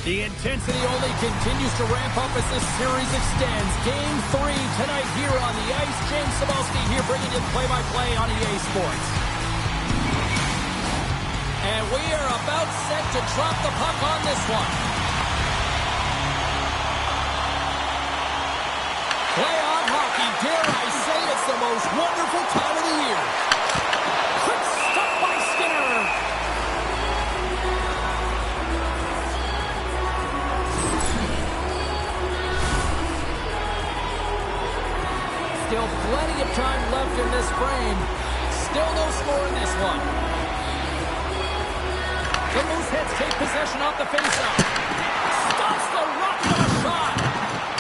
The intensity only continues to ramp up as this series extends. Game 3 tonight here on the ice. James Cebulski here bringing you play-by-play on EA Sports. And we are about set to drop the puck on this one. Playoff hockey, dare I say, it's the most wonderful time of the year. Quick stop by Skinner. Still plenty of time left in this frame. Still no score in this one. The Mooseheads take possession off the faceoff. Stops the rocket of a shot.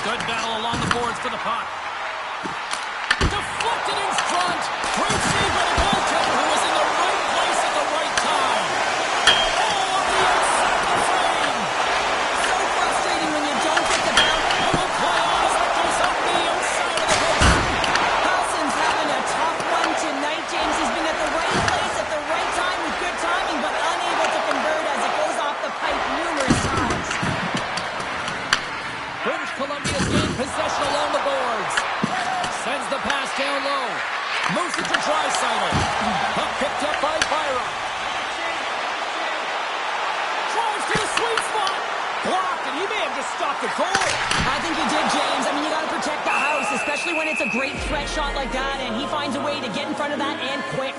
Good battle along the boards for the puck. Deflected in front. Great save by the goaltender who was in the right place at the right time. Oh, on the outside of the frame. So frustrating when you don't get the bounce. Little play on as that goes up the outside of the post. Having a tough one tonight. James has been at the right place at the right time with good timing, but unable to convert as it goes off the pipe numerous times. British Columbia's gained possession along the boards. Sends the pass down low. Moves it to Draisaitl. Puck picked up by Byron. Drives to the sweet spot. Blocked, and he may have just stopped the goal. I think he did, James. I mean, you got to protect the house, especially when it's a great threat shot like that, and he finds a way to get in front of that and quick.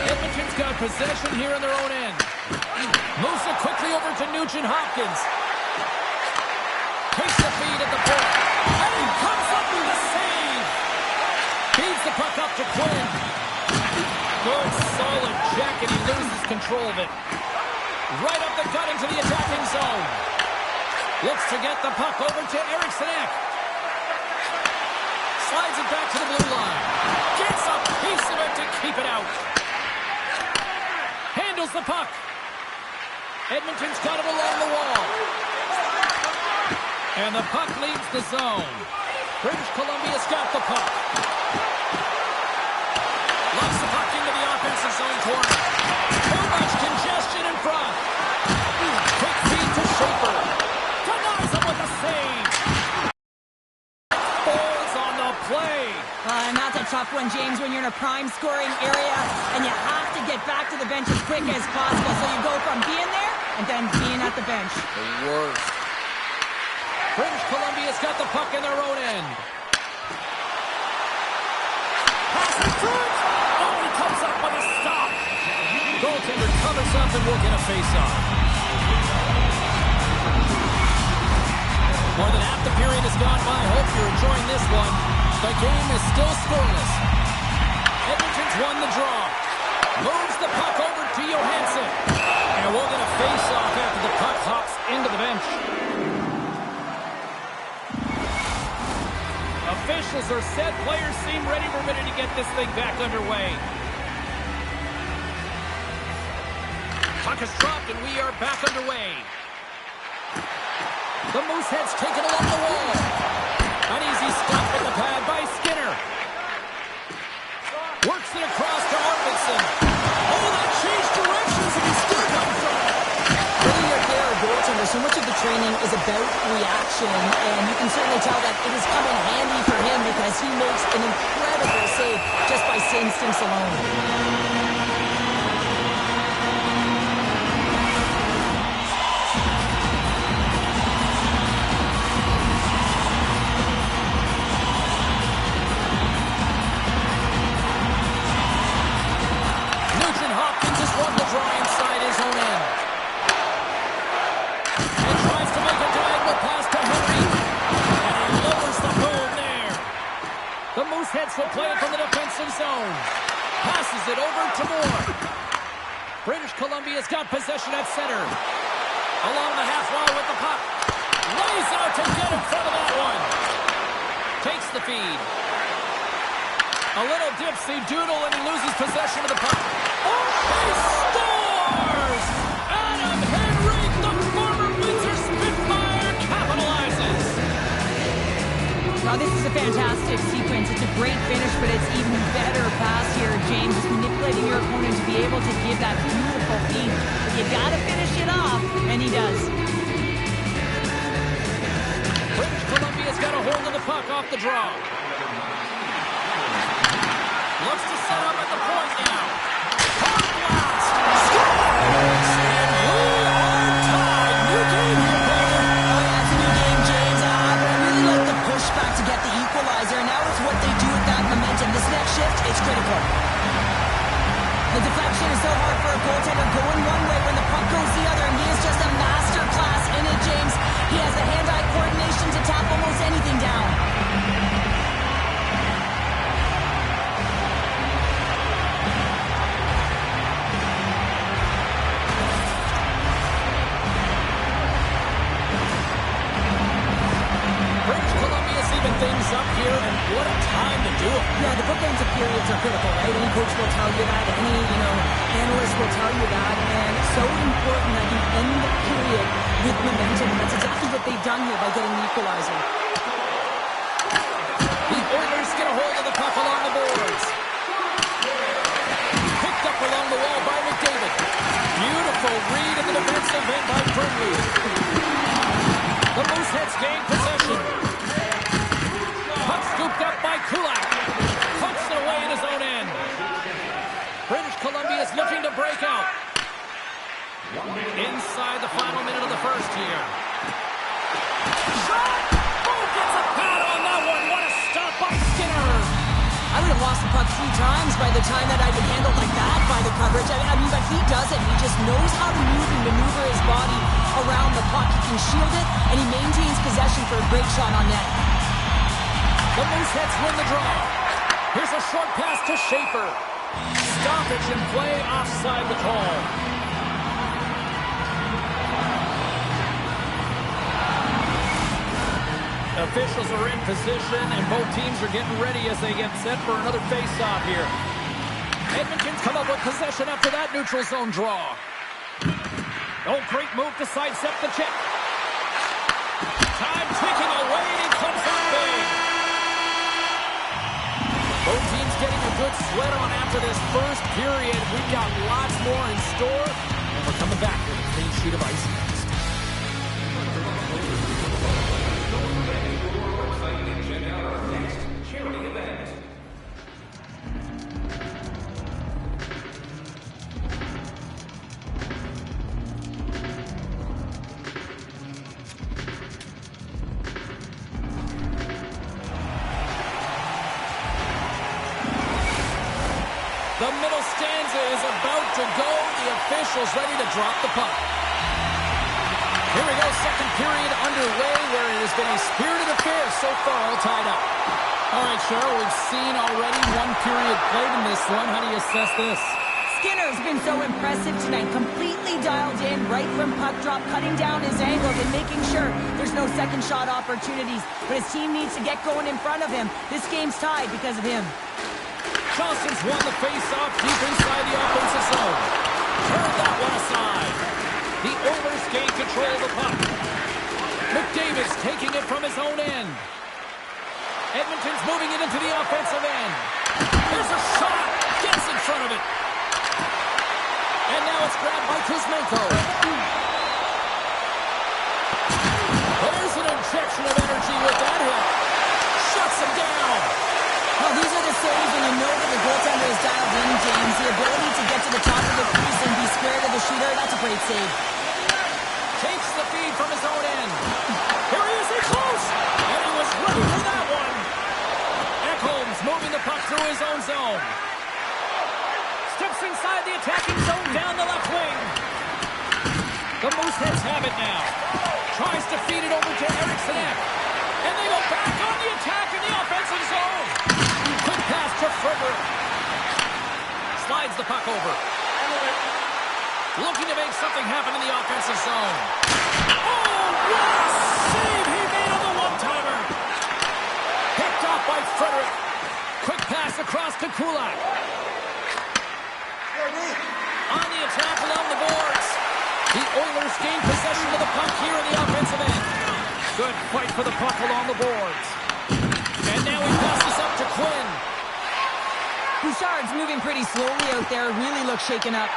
Edmonton's got possession here in their own end. Moves it quickly over to Nugent-Hopkins. Takes the feed at the point. And he comes up with a save. Feeds the puck up to Quinn. Good, solid check, and he loses control of it. Right up the gut into the attacking zone. Looks to get the puck over to Eriksson Ek. Slides it back to the blue line. Gets a piece of it to keep it out. Handles the puck. Edmonton's got it along the wall. And the puck leaves the zone. British Columbia's got the puck. Loves the puck into the offensive zone corner. Too much congestion in front. Quick feed to Schaefer. Denies him with a save. Falls on the play. And that's a tough one, James, when you're in a prime scoring area and you have to get back to the bench as quick as possible. So you go from being there and then being at the bench. The worst. British Columbia's got the puck in their own end. Pass it through. Oh, he comes up with a stop. Goaltender covers up and will get a face-off. More than half the period has gone by. Hope you're enjoying this one. The game is still scoreless. Edmonton's won the draw. Moves the puck over to Johansson. And we'll get a face-off after the puck hops into the bench. Officials are set. Players seem ready. We're ready to get this thing back underway. Puck is dropped and we are back underway. The Mooseheads take it along the wall. An easy stop with the pad by Skinner. Works it across to Arvidsson. Oh, that changed directions and he still comes from it. Really, you're there, goaltender. So much of the training is about reaction, and you can certainly tell that it has come in handy for him because he makes an incredible save just by instincts alone. Nugent-Hopkins has won the draw inside his own end. And tries to make a diagonal pass to Henry. And he lowers the boom there. The Mooseheads will play it from the defensive zone. Passes it over to Moore. British Columbia's got possession at center. Along the half wall with the puck. Lays out to get in front of that one. Takes the feed. A little dipsy doodle and he loses possession of the puck. Oh, he scores! Adam Henry, the former Windsor Spitfire, capitalizes. Well, Now, this is a fantastic sequence. It's a great finish, but it's even better pass here, James. It's manipulating your opponent to be able to give that beautiful feed. But you got to finish it off, and he does. British Columbia's got a hold of the puck off the draw. Looks to set up at the point now. Hard blast! Scores! And we are tied. New game here, Peter. Oh, yeah, it's a new game, James. But I really like the pushback to get the equalizer. Now it's what they do with that momentum. This next shift, it's critical. The deflection is so hard for a goaltender going one way when the puck goes the other, and he is just a master class in it, James. He has the hand-eye coordination to tap almost anything down. Things up here, and what a time to do it. Yeah, the bookends of periods are critical, right? Any coach will tell you that, any, analyst will tell you that, and it's so important that you end the period with momentum, and that's exactly what they've done here by getting the equalizer. The Oilers get a hold of the puck along the boards. Picked up along the wall by McDavid. Beautiful read in the defensive end by Burnley. The Mooseheads gain possession. Puck scooped up by Kulak. Puts it away in his own end. British Columbia is looking to break out. Inside the final minute of the first here. Shot! Oh, gets a pad on that one. What a stop by Skinner. I would have lost the puck 3 times by the time that I'd been handled like that by the coverage. I mean, but he doesn't. He just knows how to move and maneuver his body around the puck. He can shield it, and he maintains possession for a great shot on net. The Mooseheads win the draw. Here's a short pass to Schaefer. Stoppage in play, offside the call. Officials are in position, and both teams are getting ready as they get set for another face-off here. Edmonton's come up with possession after that neutral zone draw. Oh, great move to sidestep the check. Time ticking away, and he comes up big. Both teams getting a good sweat on after this first period. We've got lots more in store, and we're coming back with a clean sheet of ice next. The middle stanza is about to go. The officials ready to drop the puck. Here we go, second period underway where it has been a spirited affair so far, all tied up. All right, Cheryl, we've seen already one period played in this one. How do you assess this? Skinner's been so impressive tonight, completely dialed in right from puck drop, cutting down his angles and making sure there's no second shot opportunities. But his team needs to get going in front of him. This game's tied because of him. Johnson's won the face-off deep inside the offensive zone. Turn that one aside. The Oilers gain control of the puck. McDavid's taking it from his own end. Edmonton's moving it into the offensive end. Here's a shot. Gets in front of it. And now it's grabbed by Kuzmenko. There's an injection of energy with that hit. Shuts him down. Well, these are the saves when you know that the goaltender is dialed in, James. The ability to get to the top of the crease and be square to the shooter, that's a great save. Takes the feed from his own end. Here he is, he's close. And he was ready for that one. Ekholm's moving the puck through his own zone. Steps inside the attacking zone down the left wing. The Mooseheads have it now. Tries to feed it over to Eriksson. And they go back on the attack in the offensive zone. Quick pass to Frederick. Slides the puck over. Looking to make something happen in the offensive zone. Oh, what a save he made on the one-timer. Picked off by Frederick. Quick pass across to Kulak. On the attack along the boards. The Oilers gain possession of the puck here in the offensive end. Good fight for the puck along the boards. Bouchard's moving pretty slowly out there. Really looks shaken up.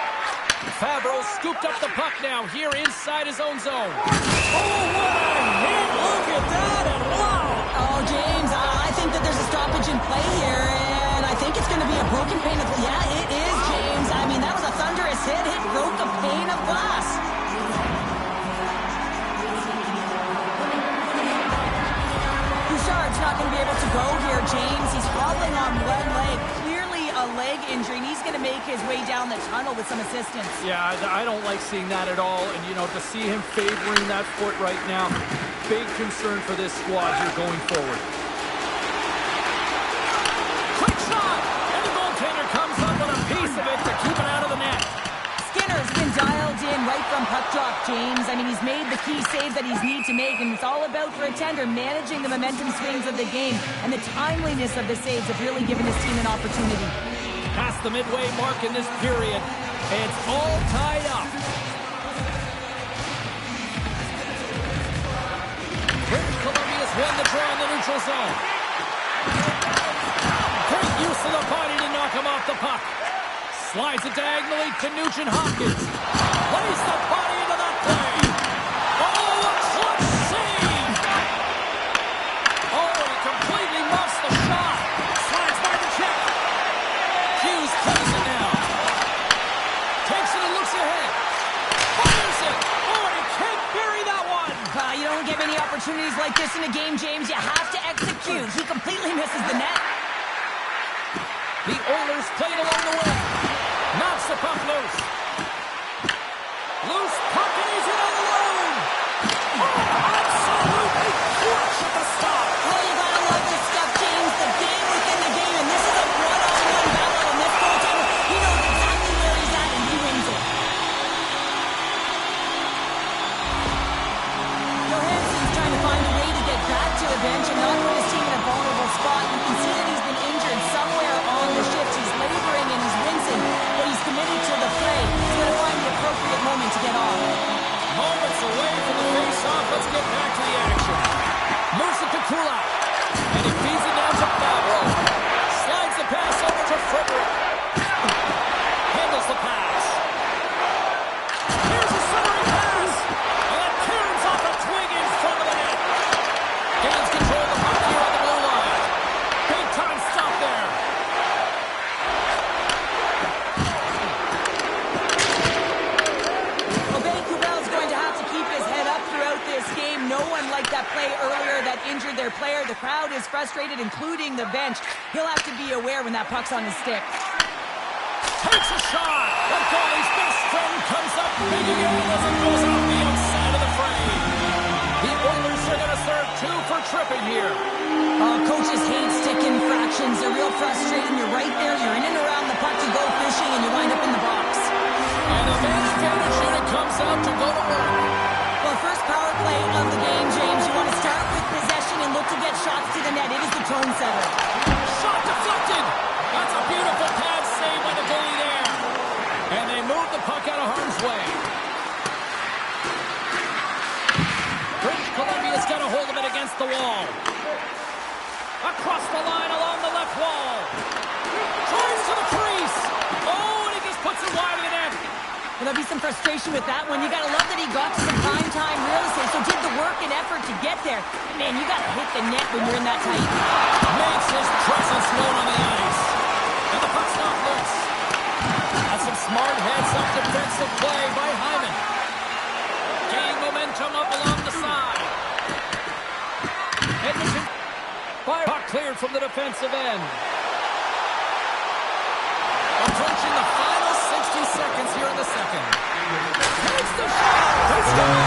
Fabro scooped up the puck now here inside his own zone. Oh, what a hit! Look at that, and wow! Oh, James, I think that there's a stoppage in play here, and I think it's going to be a broken pane of glass. Yeah, it is, James. I mean, that was a thunderous hit. It broke a pane of glass. Bouchard's not going to be able to go here, James. He's hobbling on one leg. Clearly a leg injury, and he's going to make his way down the tunnel with some assistance. Yeah, I don't like seeing that at all. And, you know, to see him favoring that foot right now, big concern for this squad here going forward. Quick shot! And the goaltender comes up with a piece of it to keep it out of the net. Skinner's been dialed in right from puck drop, James. I mean, he's made the key save that he's need to make, and it's all about, for a tender, managing the momentum swings of the game, and the timeliness of the saves have really given his team an opportunity. Past the midway mark in this period, it's all tied up. British Columbia's won the draw in the neutral zone. Great use of the body to knock him off the puck. Slides it diagonally to Nugent-Hopkins. Plays the body into that play. Oh, a clutch save! Oh, he completely muffs the shot. Slides by the check. Hughes plays it now. Takes it and looks ahead. Fires it. Oh, and he can't bury that one. You don't get many opportunities like this in a game, James. You have to execute. He completely misses the net. The Oilers played along the way. Knocks the puck loose. Loose puck, and he's in alone. Oh, absolutely clutch at the stop. Oh, you gotta love this stuff, James. The game within the game, and this is a one-on-one battle, and this goaltender, he knows exactly where he's at, and he wins it. Johansson's trying to find a way to get back to the bench and not put his team in a vulnerable spot. You can see that he's been injured somewhere on the shift. He's laboring and he's wincing, but he's committed to the fray. He's going to find the appropriate moment to get off. Moments away from the face-off. Let's get back to the action. Moves it to Kulak. And he feeds it down to Fabro. Slides the pass over to Frederick. Handles the pass. Here's a centering pass. And it turns off a twig in front of the net. Gains control of the puck here on the blue line. Big time stop there. Vancouver's going to have to keep his head up throughout this game. No one liked that play earlier that injured their player. The crowd is frustrated, including the bench. He'll have to be aware when that puck's on his stick. Takes a shot. The goalie's best friend comes up big again as it goes off the outside of the frame. The Oilers are going to serve two for tripping here. Coaches hate stick infractions. They're real frustrating. You're right there. You're in and around the puck. You go fishing, and you wind up in the box. And the man advantage unit comes out to go to work. Well, first power play of the game, James. You want to start with possession and look to get shots to the net. It is the tone setter. Shot deflected. That's a beautiful pad save by the goalie there. And they move the puck out of harm's way. British Columbia's got a hold of it against the wall. Across the line along the left wall. Drives to the crease. Oh, and he just puts it wide of the net. Well, there'll be some frustration with that one. You got to love that he got to some prime time real estate, so did the work and effort to get there. Man, you got to hit the net when you're in that tight. Makes his presence known on the ice. And the puck's not loose. That's some smart heads-up defensive play by Hyman. Gaining momentum up along the side. Edmonton. Puck cleared from the defensive end. Approaching the final 60 seconds here in the second. Takes the shot. It's good.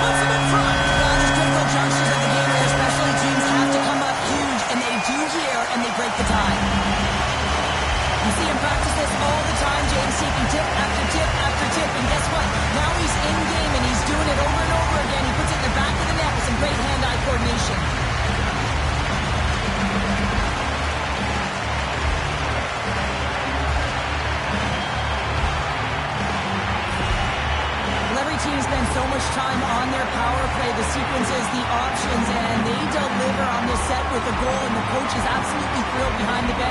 Puts him in front. Well, there's critical junctures of the game where especially teams have to come up huge, and they do here, and they break the tie. You see him practice this all the time, James, taking tip after tip after tip, and guess what? Now he's in game, and he's doing it over and over again. He puts it in the back of the net with some great hand-eye coordination. Team spends so much time on their power play, the sequences, the options, and they deliver on this set with a goal, and the coach is absolutely thrilled behind the bench.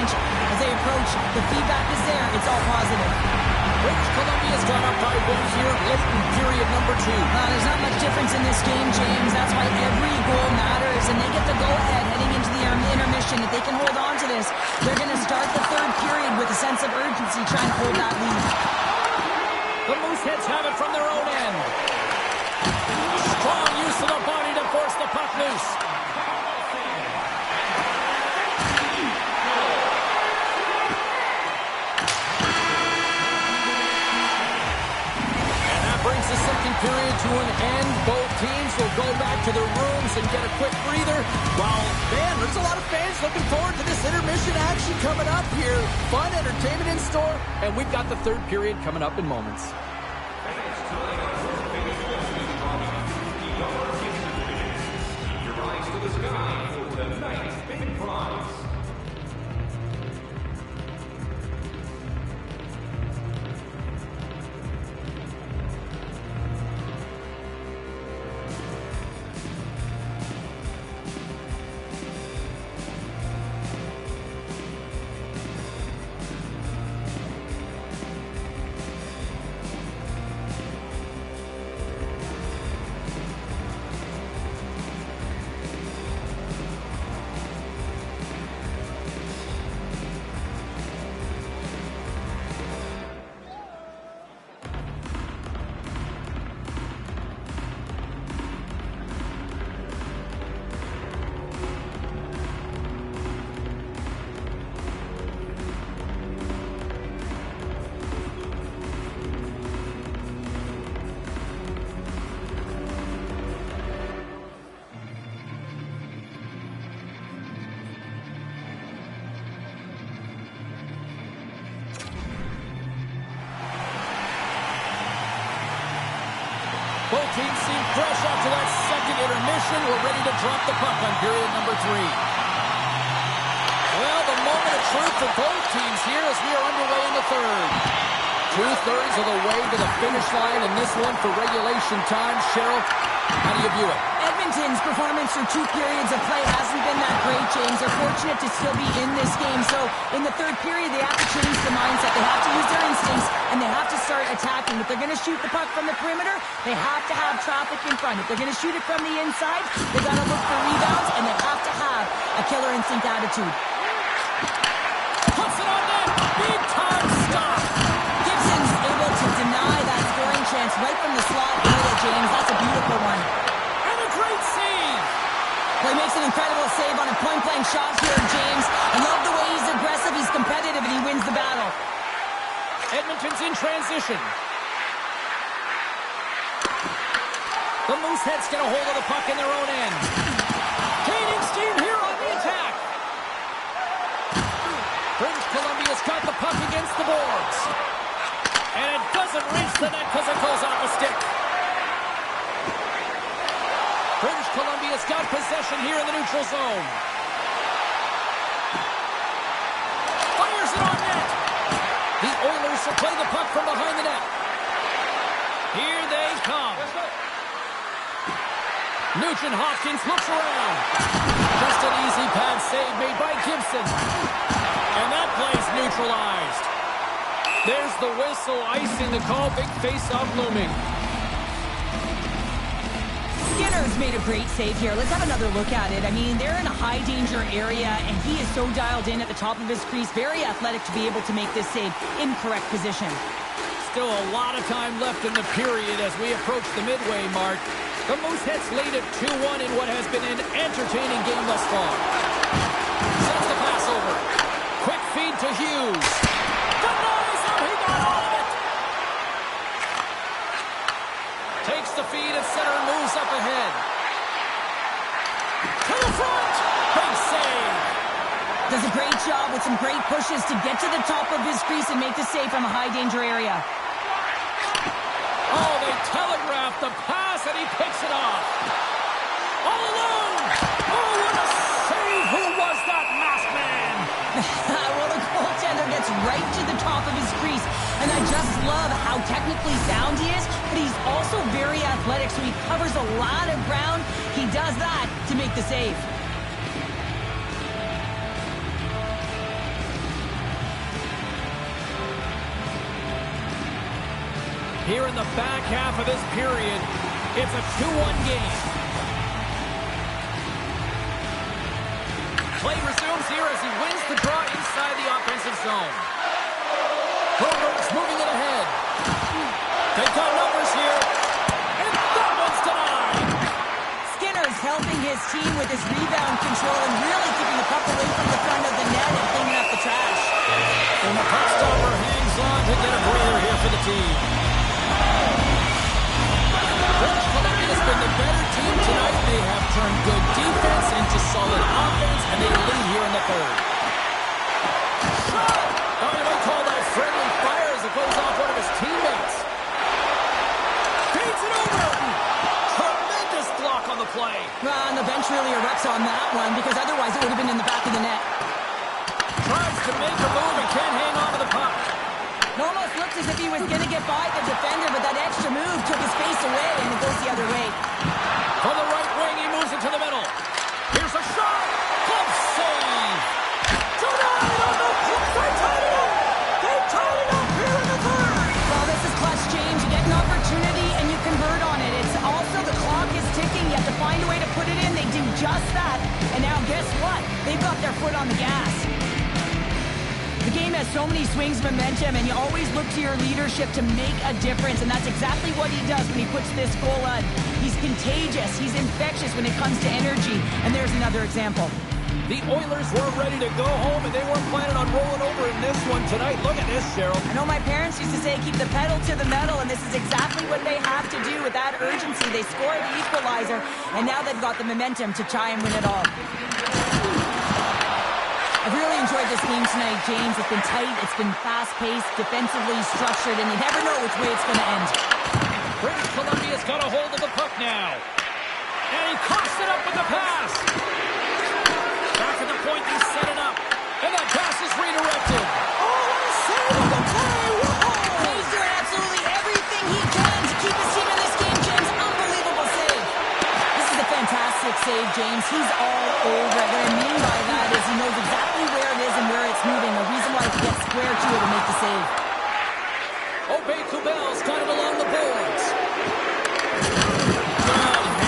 The feedback is there. It's all positive. British Columbia's gone up by 1 here late in period number 2. There's not much difference in this game, James. That's why every goal matters, and they get the go-ahead heading into the intermission. If they can hold on to this, they're going to start the third period with a sense of urgency trying to hold that lead. The Mooseheads have it from their own end. Strong use of the body to force the puck loose. Brings the second period to an end. Both teams will go back to their rooms and get a quick breather. While, man, there's a lot of fans looking forward to this intermission action coming up here. Fun entertainment in store, and we've got the third period coming up in moments. Both teams seem fresh after that second intermission. We're ready to drop the puck on period number 3. Well, the moment of truth for both teams here as we are underway in the third. 2/3 of the way to the finish line in this one for regulation time. Cheryl, how do you view it? Edmonton's performance through 2 periods of play hasn't been that great, James. They're fortunate to still be in this game. So in the third period, they have to change the mindset. They have to use their instincts, and they have to start attacking. If they're going to shoot the puck from the perimeter, they have to have traffic in front. If they're going to shoot it from the inside, they've got to look for rebounds, and they have to have a killer instinct attitude. Puts it on net. Big time stop. Gibson's able to deny that scoring chance right from the slot area, James. That's a beautiful one. And a great save. Well, he makes an incredible save on a point-blank shot here, James. I love the way he's aggressive, he's competitive, and he wins the battle. Edmonton's in transition. The Mooseheads get a hold of the puck in their own end. Gaining steam here on the attack. British Columbia's got the puck against the boards. And it doesn't reach the net because it goes off a stick. British Columbia's got possession here in the neutral zone. Fires it on net. The Oilers will play the puck from behind the net. Here they come. Nugent Hopkins looks around. Just an easy pad save made by Gibson. And that play's neutralized. There's the whistle, icing the call. Big face-off looming. Skinner's made a great save here. Let's have another look at it. I mean, they're in a high-danger area, and he is so dialed in at the top of his crease. Very athletic to be able to make this save in correct position. Still a lot of time left in the period as we approach the midway mark. The Mooseheads lead at 2-1 in what has been an entertaining game thus far. Sends the pass over. Quick feed to Hughes. Denies him. He got all of it. Takes the feed at center and moves up ahead. To the front. Big save. Does a great job with some great pushes to get to the top of his crease and make the save from a high-danger area. Oh, they telegraphed the pass, and he picks it off. All alone. Oh, what a save. Who was that masked man? Well, the goaltender gets right to the top of his crease, and I just love how technically sound he is, but he's also very athletic, so he covers a lot of ground. He does that to make the save. Here in the back half of this period, it's a 2-1 game. Play resumes here as he wins the draw inside the offensive zone. Broberg's moving it ahead. They've got numbers here. And that one's denied. Skinner's helping his team with his rebound control and really keeping the puck away from the front of the net and cleaning up the trash. And the puck stopper hangs on to get a breather here for the team. British Columbia's been the better team tonight. They have turned good defense into solid offense, and they lead here in the third. Shot! Oh, you might call that friendly fire as it goes off one of his teammates. Feeds it over! Tremendous block on the play. Well, and the bench really erupts on that one because otherwise it would have been in the back of the net. Tries to make a move and can't hang on to the puck. It almost looked as if he was going to get by the defender, but that extra move took his face away, and it goes the other way. From the right wing, he moves it to the middle. Here's a shot. Glove save. Tonight on the Clips, they tied it up. They tied it up here in the third. Well, this is clutch, James. You get an opportunity, and you convert on it. It's also the clock is ticking. You have to find a way to put it in. They do just that. And now guess what? They've got their foot on the gas. The game has so many swings of momentum, and you always look to your leadership to make a difference, and that's exactly what he does when he puts this goal on. He's contagious. He's infectious when it comes to energy, and there's another example. The Oilers were ready to go home, and they weren't planning on rolling over in this one tonight. Look at this, Cheryl. I know my parents used to say, keep the pedal to the metal, and this is exactly what they have to do with that urgency. They score the equalizer, and now they've got the momentum to try and win it all. I've really enjoyed this game tonight, James. It's been tight, it's been fast-paced, defensively structured, and you never know which way it's going to end. British Columbia's got a hold of the puck now. And he coughs it up with the pass. Back at the point, he set it up. And that pass is redirected. Oh, what a save on the play! Whoa! He's doing absolutely everything he can to keep his team in this game, James. Unbelievable save. This is a fantastic save, James. He's all over it. What I mean by that is he knows exactly where it is and where it's moving. A reason why he can get square to it and make the save. Obey Kubel's got it along the boards. Good handle.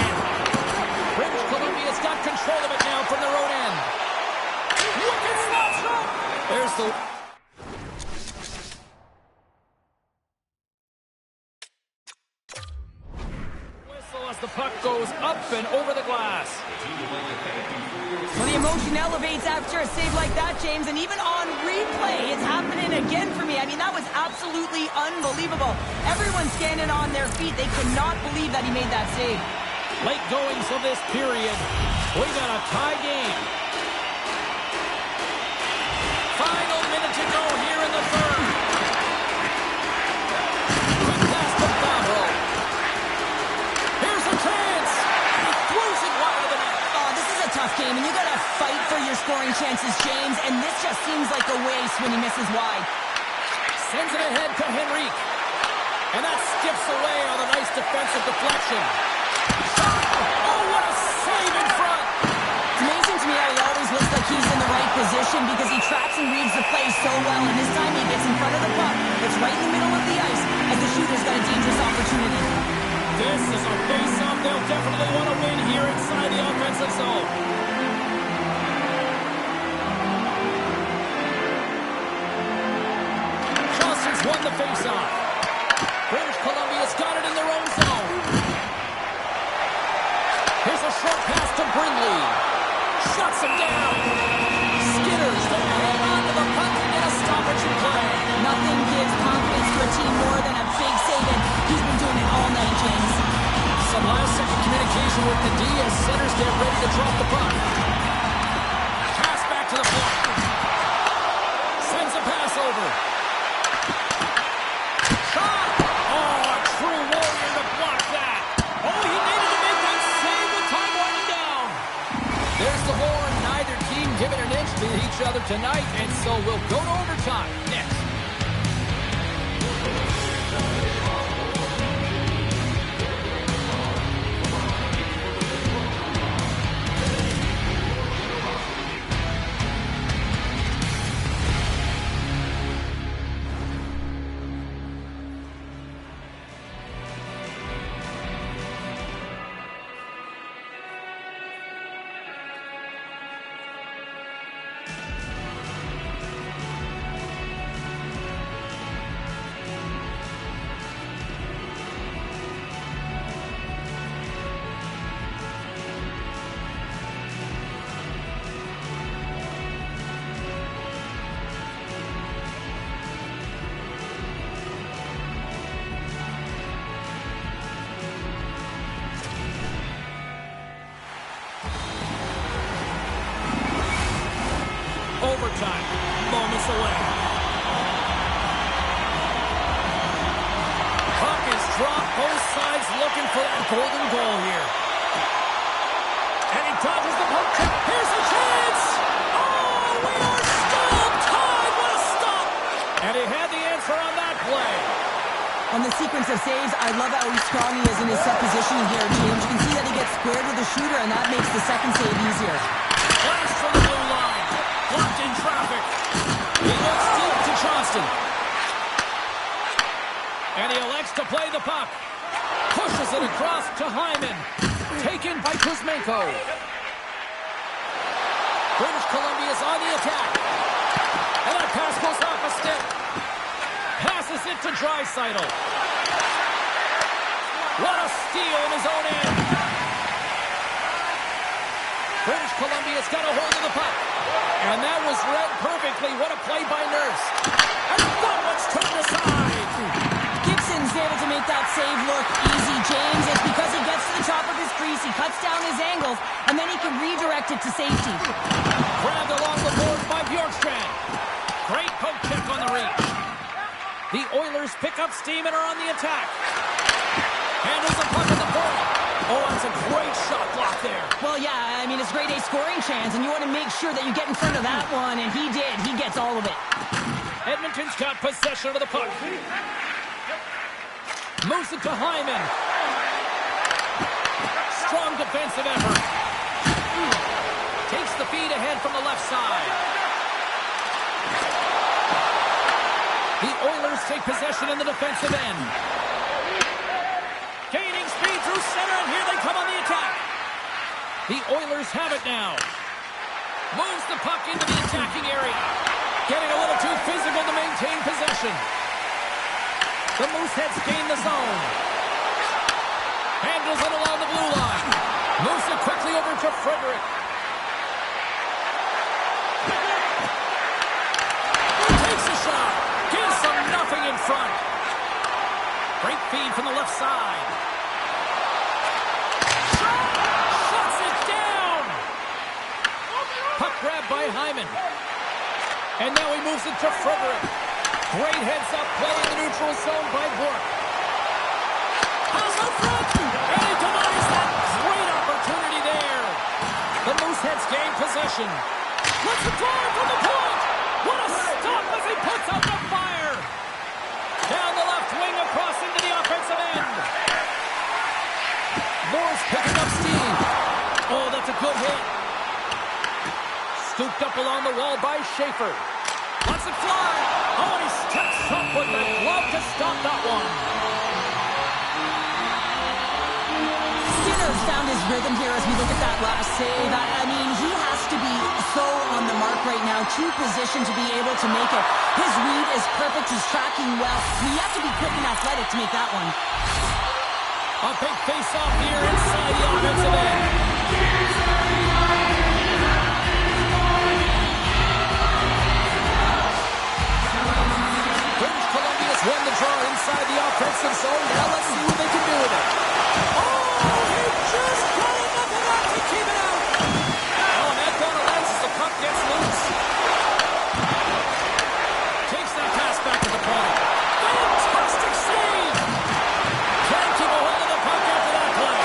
British Columbia's got control of it now from their own end. Wicked slap shot. There's the... whistle as the puck goes up and over the glass. Well, the emotion elevates after a save like that, James, and even on replay, it's happening again for me. I mean, that was absolutely unbelievable. Everyone's standing on their feet. They cannot believe that he made that save. Late goings of this period. We got a tie game. Final minute to go here in the third. Quick pass to Pablo. Here's a chance. He throws it wide of the net. Oh, this is a tough game, and you got to fight for your scoring chances, James, and this just seems like a waste when he misses wide. Sends it ahead to Henrique. And that skips away on a nice defensive deflection. Shot! Oh, what a save in front! It's amazing to me how he always looks like he's in the right position because he tracks and reads the play so well, and this time he gets in front of the puck. It's right in the middle of the ice as the shooter's got a dangerous opportunity. This is a face-off they'll definitely want to win here inside the offensive zone. Charleston's won the face-off. British Columbia's got it in their own zone. Here's a short pass to Brindley. Shuts him down. Skinner's going to hang on to the puck in a stoppage play. Nothing gives confidence to a team more than a big save, and he's been doing it all night, James. Some last-second communication with the D as centers get ready to drop the puck. Pass back to the point. Sends a pass over. Shot! Oh, a true warrior to block that. Oh, he needed to make that save with time winding down. There's the horn. Neither team giving an inch to each other tonight, and so we'll go to overtime next. overtime. Moments away. Puck is dropped. Both sides looking for that golden goal here. And he dodges the puck check. Here's a chance! Oh, we are still tied! What a stop! And he had the answer on that play. On the sequence of saves, I love how strong he is in his set positioning here, James. You can see that he gets squared with the shooter, and that makes the second save easier. Blast from the blue line. Blocked in traffic. He looks deep to Johnston. And he elects to play the puck. Pushes it across to Hyman. Taken by Kuzmenko. British Columbia's on the attack. And that pass goes off a stick. Passes it to Draisaitl. What a steal in his own end. British Columbia's got a hold of the puck. And that was read perfectly. What a play by Nurse. And that one's turned aside. Gibson's able to make that save look easy, James. It's because he gets to the top of his crease, he cuts down his angles, and then he can redirect it to safety. Grabbed along the boards by Bjorkstrand. Great poke check on the reach. The Oilers pick up steam and are on the attack. Handles the puck in the corner. Oh, that's a great shot block there. Well, yeah, I mean, it's grade A scoring chance, and you want to make sure that you get in front of that one, and he did. He gets all of it. Edmonton's got possession of the puck. Moves it to Hyman. Strong defensive effort. Takes the feed ahead from the left side. The Oilers take possession in the defensive end. Gaining speed through center, and here they come on the attack. The Oilers have it now. Moves the puck into the attacking area. Getting a little too physical to maintain possession. The Mooseheads gain the zone. Handles it along the blue line. Moves it quickly over to Frederick. Takes a shot. Gives them nothing in front. Great feed from the left side. Shuts it down. Puck grab by Hyman. And now he moves it to Frederick. Great heads-up play in the neutral zone by Bork. Pass out front. And he denies that great opportunity there. The Mooseheads gain possession. Lets it drive from the point. What a stop as he puts out the fire. Down the left wing across into the offensive end. Moore's picking up steam. Oh, that's a good hit. Scooped up along the wall by Schaefer. Lets it fly. Oh, and he steps up with the glove to stop that one. Skinner's found his rhythm here as we look at that last save. I mean, he has to be so on the mark right now, true position to be able to make it. His read is perfect. He's tracking well. You have to be quick and athletic to make that one. A big face-off here inside the offensive end. British Columbia's won the draw inside the offensive zone. Now let's see what they can do with it. Oh, he just got enough of that to keep it out. Oh, and that got a lens as the puck gets loose. Takes that pass back to the point. Fantastic save. Can't keep a hold of the puck after that play.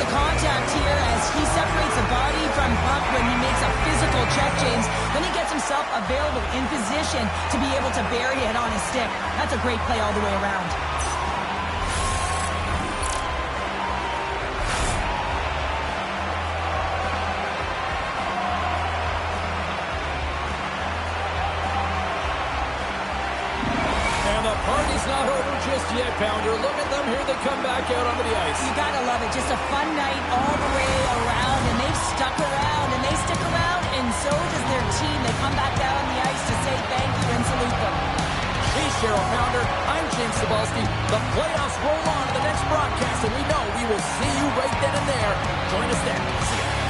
Contact here as he separates the body from puck when he makes a physical check, James. Then he gets himself available in position to be able to bury it on his stick. That's a great play all the way around. Party's not over just yet, Pounder. Look at them. Here they come back out onto the ice. You gotta love it. Just a fun night all the way around, and they've stuck around, and they stick around, and so does their team. They come back out on the ice to say thank you and salute them. He's Cheryl Pounder. I'm Jim. in, Cebulski. The playoffs roll on to the next broadcast, and we know we will see you right then and there. Join us then. See ya.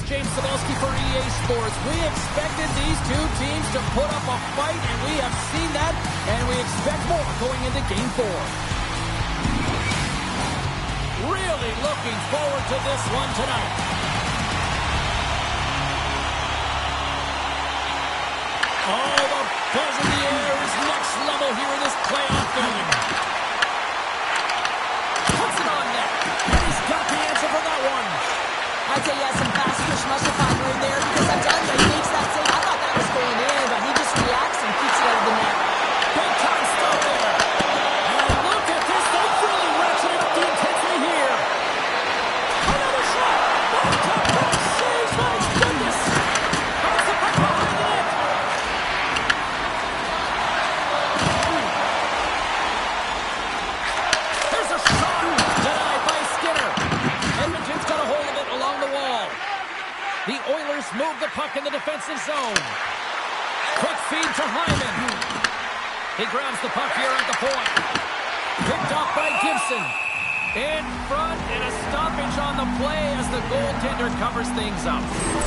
James Cebulski for EA Sports. We expected these two teams to put up a fight, and we have seen that, and we expect more going into Game 4. Really looking forward to this one tonight. Oh, the buzz in the air is next level here in this playoff game. Puts it on net, and he's got the answer for that one. I'd say he has some fast twitch muscle fiber in there because I'm telling you, he makes that save. I thought that was going in, but he just reacts and keeps it out of the net. Big time stop there. And look at this. They're really ratcheting up the intensity here. Another shot. One top back saves. My goodness. That's the puck behind the net. There's a shot. Denied by Skinner. Edmonton's got a hold of it along the wall. The Oilers move the puck in the defensive zone. Quick feed to Hyman. He grabs the puck here at the point. Picked up by Gibson. In front, and a stoppage on the play as the goaltender covers things up.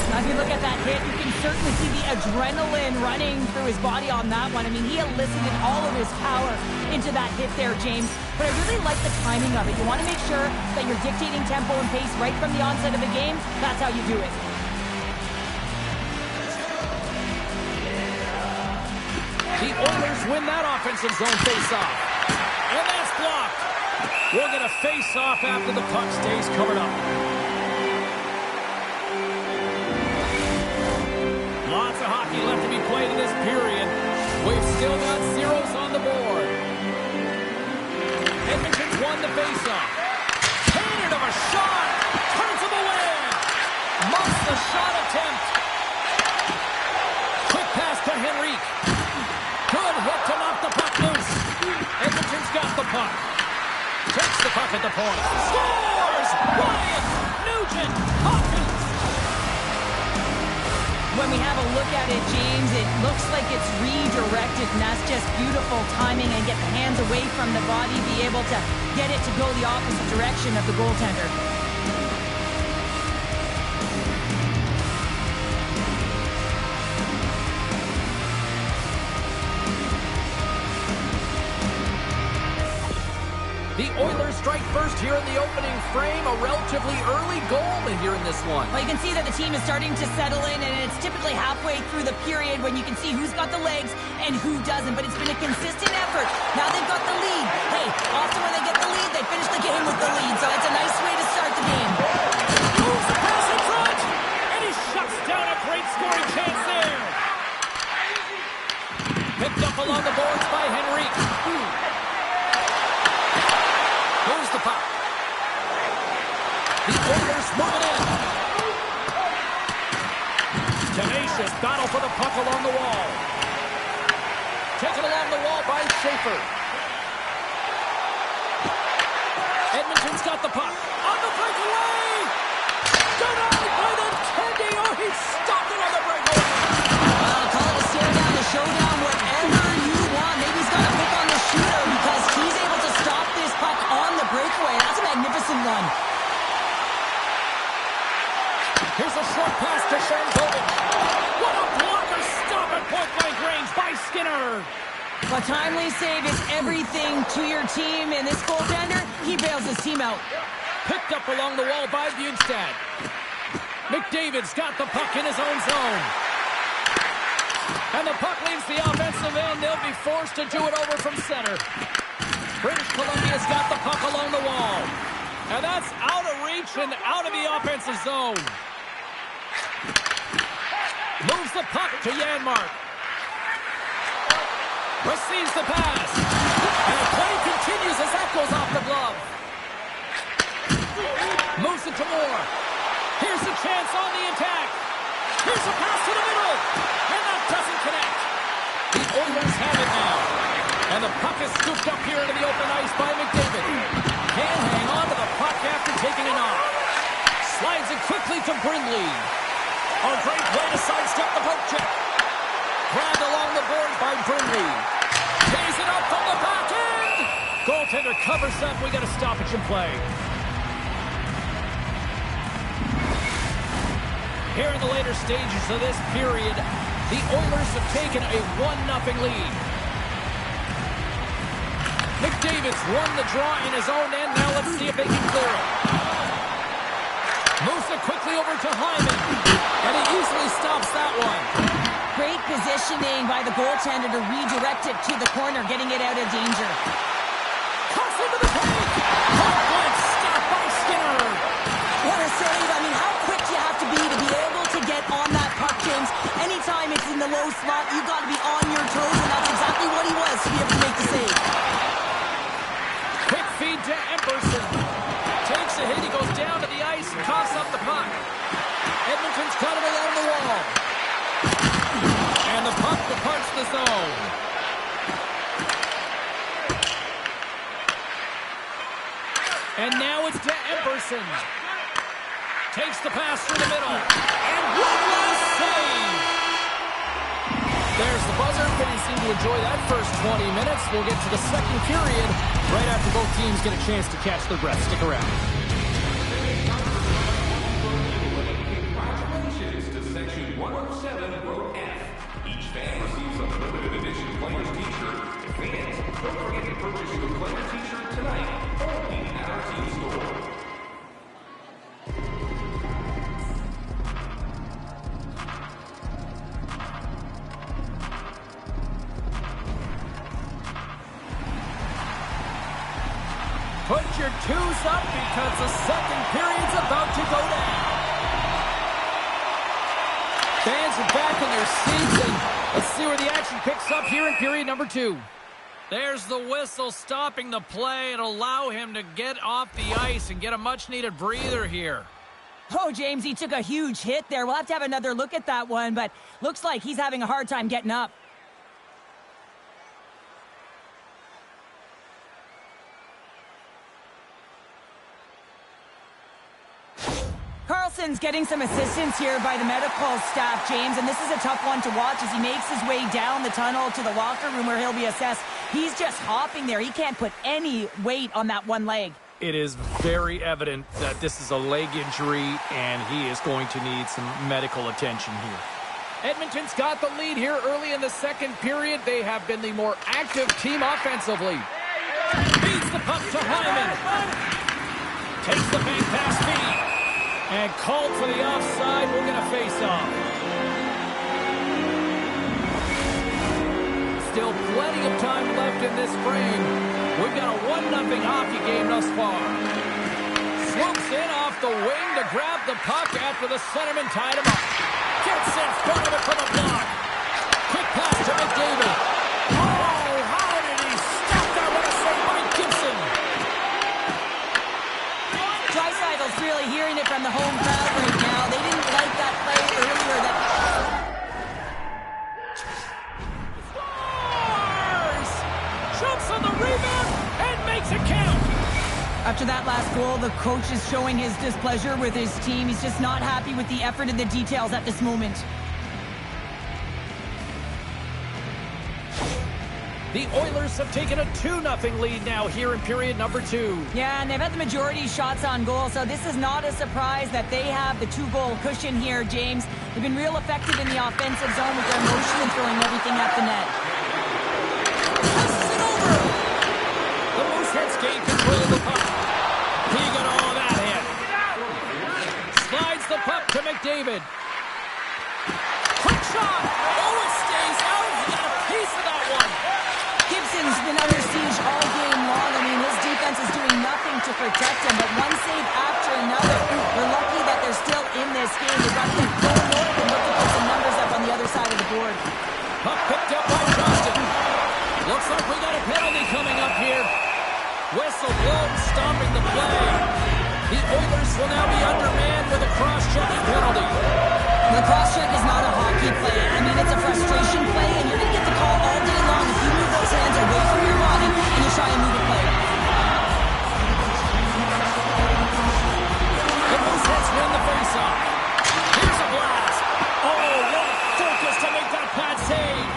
Now, if you look at that hit, you can certainly see the adrenaline running through his body on that one. I mean, he elicited all of his power into that hit there, James. But I really like the timing of it. You want to make sure that you're dictating tempo and pace right from the onset of the game. That's how you do it. The Oilers win that offensive zone face-off. And that's blocked. We'll get a face-off after the puck stays covered up. Lots of hockey left to be played in this period. We've still got zeros on the board. Edmonton's won the face-off. Cannon of a shot. Turns him away. Muffs the shot attempt. Quick pass to Henrique. Good hit to knock the puck loose. Edmonton's got the puck. Takes the puck at the point. Scores! Ryan, Nugent, Hopkins. When we have a look at it, James, it looks like it's redirected, and that's just beautiful timing and get the hands away from the body, be able to get it to go the opposite direction of the goaltender. The Oilers strike first here in the opening frame. A relatively early goal here in this one. Well, you can see that the team is starting to settle in, and it's typically halfway through the period when you can see who's got the legs and who doesn't. But it's been a consistent effort. Now they've got the lead. Hey, often when they get the lead, they finish the game with the lead. So it's a nice way to start the game. Moves the pass in front, and he shuts down a great scoring chance there. Picked up along the boards by Henrique. Moves the puck. The Oilers move it in. Tenacious battle for the puck along the wall. Taken along the wall by Schaefer. Edmonton's got the puck. On the breakaway! Denied by the Tendy. Oh, he stopped it on the breakaway. Call it a stare down, a showdown, whatever you want. Maybe he's got a pick on the shooter because he's able to stop this puck on the breakaway. That's a magnificent run. Here's a short pass to Shankovic. What a blocker stop at point-blank range by Skinner. A timely save is everything to your team, and this goaltender, he bails his team out. Picked up along the wall by Bjugstad. McDavid's got the puck in his own zone. And the puck leaves the offensive end. They'll be forced to do it over from center. British Columbia's got the puck along the wall. And that's out of reach and out of the offensive zone. Moves the puck to Janmark. Receives the pass. And the play continues as that goes off the glove. Moves it to Moore. Here's a chance on the attack. Here's a pass to the middle. And that doesn't connect. The Oilers have it now. And the puck is scooped up here into the open ice by McDavid. Can't hang on to the puck after taking it off. Slides it quickly to Brindley. A great way to sidestep the poke check. Grabbed along the board by Brindley. Pays it up from the back end. Goaltender covers up. We got a stoppage in play. Here in the later stages of this period, the Oilers have taken a 1-0 lead. McDavid's won the draw in his own end. Now let's see if they can clear it. Moves it quickly over to Hyman. And he easily stops that one. Great positioning by the goaltender to redirect it to the corner, getting it out of danger. Cuts into the paint. Point stopped by Skinner. What a save. I mean, how quick you have to be able to get on that puck, James. Anytime it's in the low slot, you've got to be on your toes, and that's exactly what he was to be able to make the save. Quick feed to Epperson. Takes a hit. He goes down to the ice and coughs up the puck. Edmonton's got it along the wall. And the puck departs the zone. And now it's to Epperson. Takes the pass through the middle. And one last save. There's the buzzer. Fans seem to enjoy that first 20 minutes. We'll get to the second period right after both teams get a chance to catch their breath. Stick around. Congratulations to Section 107, Row F. Each fan receives a limited edition player's t-shirt. Fans, don't forget to purchase your player t-shirt tonight, only at our team store. Put your twos up because the second period's about to go down. Fans are back in their seats, and let's see where the action picks up here in period number 2. There's the whistle stopping the play and allow him to get off the ice and get a much-needed breather here. Oh, James, he took a huge hit there. We'll have to have another look at that one, but looks like he's having a hard time getting up. Carlson's getting some assistance here by the medical staff, James, and this is a tough one to watch as he makes his way down the tunnel to the locker room where he'll be assessed. He's just hopping there. He can't put any weight on that one leg. It is very evident that this is a leg injury, and he is going to need some medical attention here. Edmonton's got the lead here early in the second period. They have been the more active team offensively. Feeds the puck to Hyman. Takes the bank pass feed. And called for the offside. We'll get a face-off. Still plenty of time left in this frame. We've got a 1-0 hockey game thus far. Swoops in off the wing to grab the puck after the centerman tied him up. Gets in front of it from a block. Quick pass to McDavid. Oh, how did he stop that? What a save by Gibson. Dreisaitl's really hearing it from the home crowd right now. They didn't like that play earlier. Scores! Jumps on the rebound and makes it count. After that last goal, the coach is showing his displeasure with his team. He's just not happy with the effort and the details at this moment. The Oilers have taken a 2-0 lead now here in period number 2. Yeah, and they've had the majority shots on goal, so this is not a surprise that they have the 2-goal cushion here, James. They've been real effective in the offensive zone with their motion and throwing everything at the net. Passes it over! The Mooseheads gain control of the puck. He got all of that hit. Slides the puck to McDavid. Quick shot! Oh, it stays out! He got a piece of that one! Gibson's been under siege all game long. I mean, his defense is doing nothing to protect him, but one save after another. They're lucky that they're still in this game. They've got to get going north and look to put some numbers up on the other side of the board. Puck picked up by Johnston. Looks like we got a penalty coming up here. Whistle blown, stopping the play. The Oilers will now be undermanned with a cross-checking penalty. The cross-check is not a hockey play. I mean, it's a frustration play, and you're going to get the call all day long if you move those hands away from your body and you try and move a play. The Mooseheads win the face-off. Here's a blast. Oh, what a focus to make that pad save.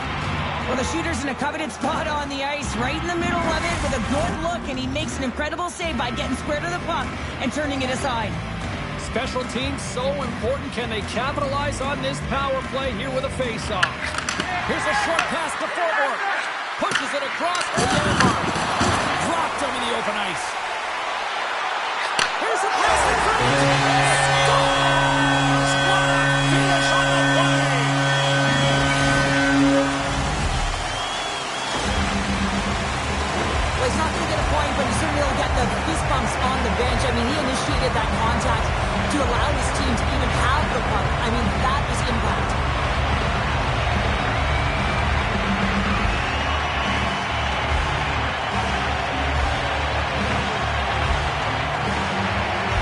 Well, the shooter's in a coveted spot on the ice, right in the middle of it with a good look, and he makes an incredible save by getting square to the puck and turning it aside. Special teams so important. Can they capitalize on this power play here with a face-off? Here's a short pass to forward. Pushes it across to Janmark. Dropped him in the open ice. Here's a pass in front. Scores! What a finish on the play! Well, he's not going to get a point, but he certainly will get the fist bumps on the bench. I mean, he initiated that contact to allow his team to even have the puck. I mean, that is impact.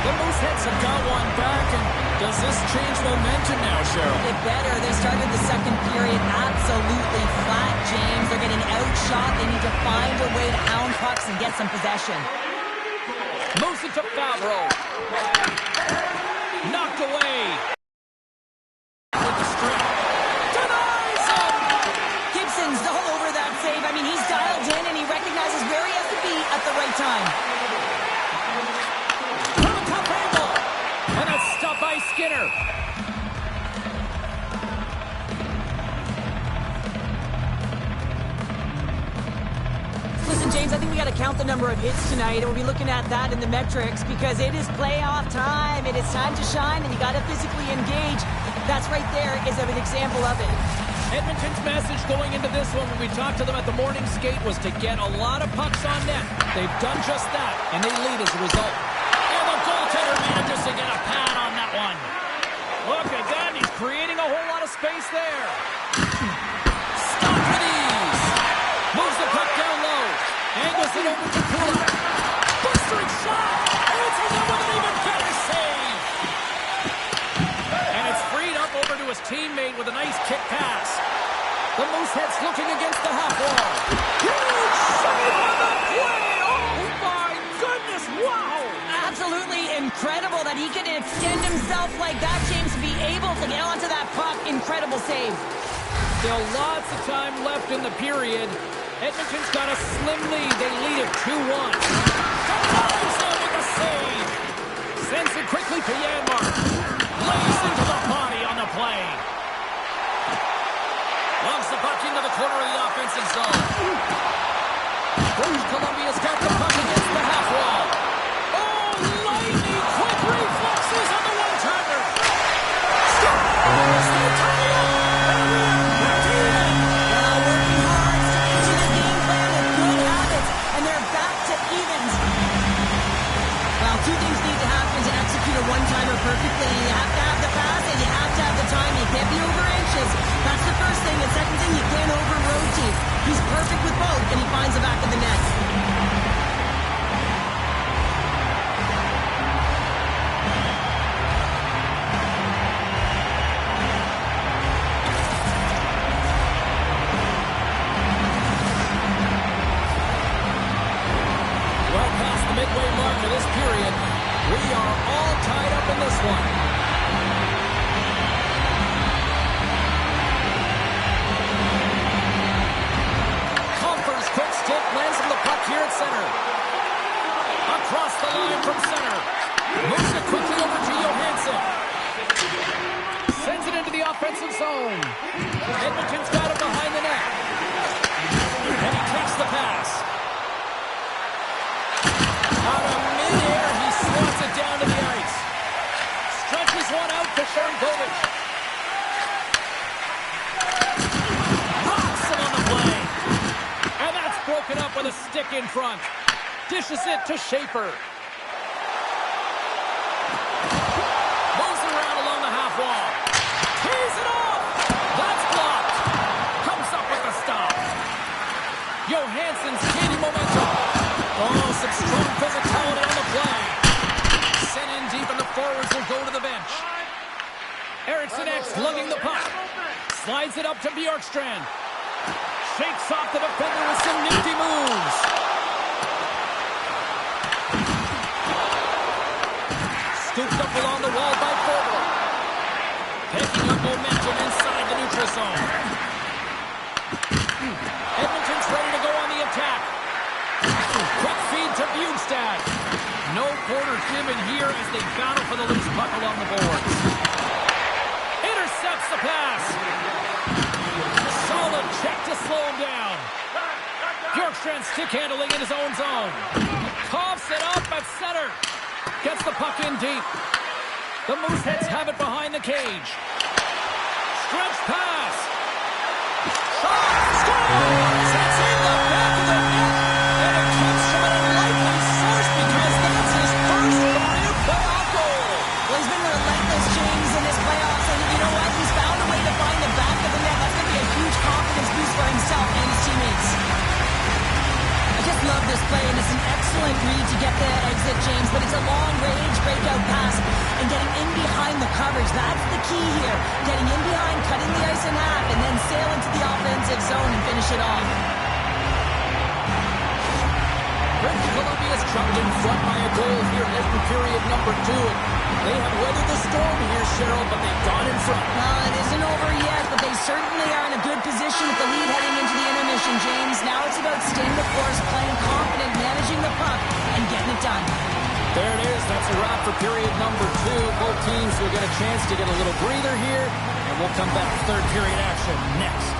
The Mooseheads have got one back, and does this change momentum now, Cheryl? It better. They started the second period absolutely flat, James. They're getting outshot. They need to find a way to hound pucks and get some possession. Moves it to Favreau. Knocked away. With the strip. Denies him! Gibson's all over that save. I mean, he's dialed in, and he recognizes where he has to be at the right time. From a tough angle. And a stop by Skinner. Listen, James, I think we got to count the number of hits tonight, and we'll be looking at that in the metrics because it is playoff time. It is time to shine, and you got to physically engage. That's right there is an example of it. Edmonton's message going into this one when we talked to them at the morning skate was to get a lot of pucks on net. They've done just that, and they lead as a result. And the goaltender manages to get a pad on that one. Look at that. He's creating a whole lot of space there. Stopped with ease. Moves the puck down low. Angles it over to Kula. Bustering shot. Answers it with an even better save. And it's freed up over to his teammate with a nice kick pass. The Mooseheads looking against the half wall. Huge save on the play. Oh, my goodness. Wow. Absolutely incredible that he could extend himself like that, James, to be able to get onto that puck. Incredible save. Still lots of time left in the period. Edmonton's got a slim lead. They lead it 2-1. Denies him with the save. Sends it quickly to Janmark. Lays into the body on the play. Logs the puck into the corner of the offensive zone. British Columbia's got the puck against the half wall. Oh, lightning quick reflexes on the one-timer. Scores! They tie it up. Two things need to happen to execute a one-timer perfectly. You have to have the pass and you have to have the time. You can't be over anxious. That's the first thing. And second thing, you can't over-rotate. He's perfect with both, and he finds the back of the net. Well past the midway mark of this period, we are all tied up in this one. Comfer's quick stick lands on the puck here at center. Across the line from center. Moves it quickly over to Johansson. Sends it into the offensive zone. Edmonton's got it behind the net. And he takes the pass. Out of midair, he slots it down to the ice. Stretches one out to Sharangovich. Rocks him on the play. And that's broken up with a stick in front. Dishes it to Schaefer. Moves around along the half wall. Tees it off. That's blocked. Comes up with the stop. Johansson's gaining momentum. Oh, some strong physicality on the play. Sent in deep, and the forwards will go to the bench. Eriksson X lugging the puck. Slides it up to Bjorkstrand. Shakes off the defender with some nifty moves. Scooped up along the wall by Fogle. Picking up momentum inside the neutral zone. Edmonton's ready to go on the attack. Quick feed to Bjugstad. No quarter given here as they battle for the loose puck along the boards. Intercepts the pass. Solid check to slow him down. Bjorkstrand stick handling in his own zone. Coughs it up at center. Gets the puck in deep. The Mooseheads have it behind the cage. Stretch pass. Shot. Scores! It's in the back of the net. And it comes from an unlikely source because that's his first career playoff goal. Well, he's been relentless, James, in this playoffs. And you know what? He's found a way to find the back of the net. That's going to be a huge confidence boost for himself and his teammates. I just love this play, and it's an excellent read to get the exit, James, but it's a long-range breakout pass, and getting in behind the coverage, that's the key here. Getting in behind, cutting the ice in half, and then sail into the offensive zone and finish it off. British Columbia's jumped in front by a goal here in period number 2. They have weathered the storm here, Cheryl, but they've gone in front. Well, it isn't over yet, but they certainly are in a good position with the lead heading into the intermission, James. Now it's about staying the course, playing confident, managing the puck, and getting it done. There it is. That's a wrap for period number 2. Both teams will get a chance to get a little breather here, and we'll come back to third period action next.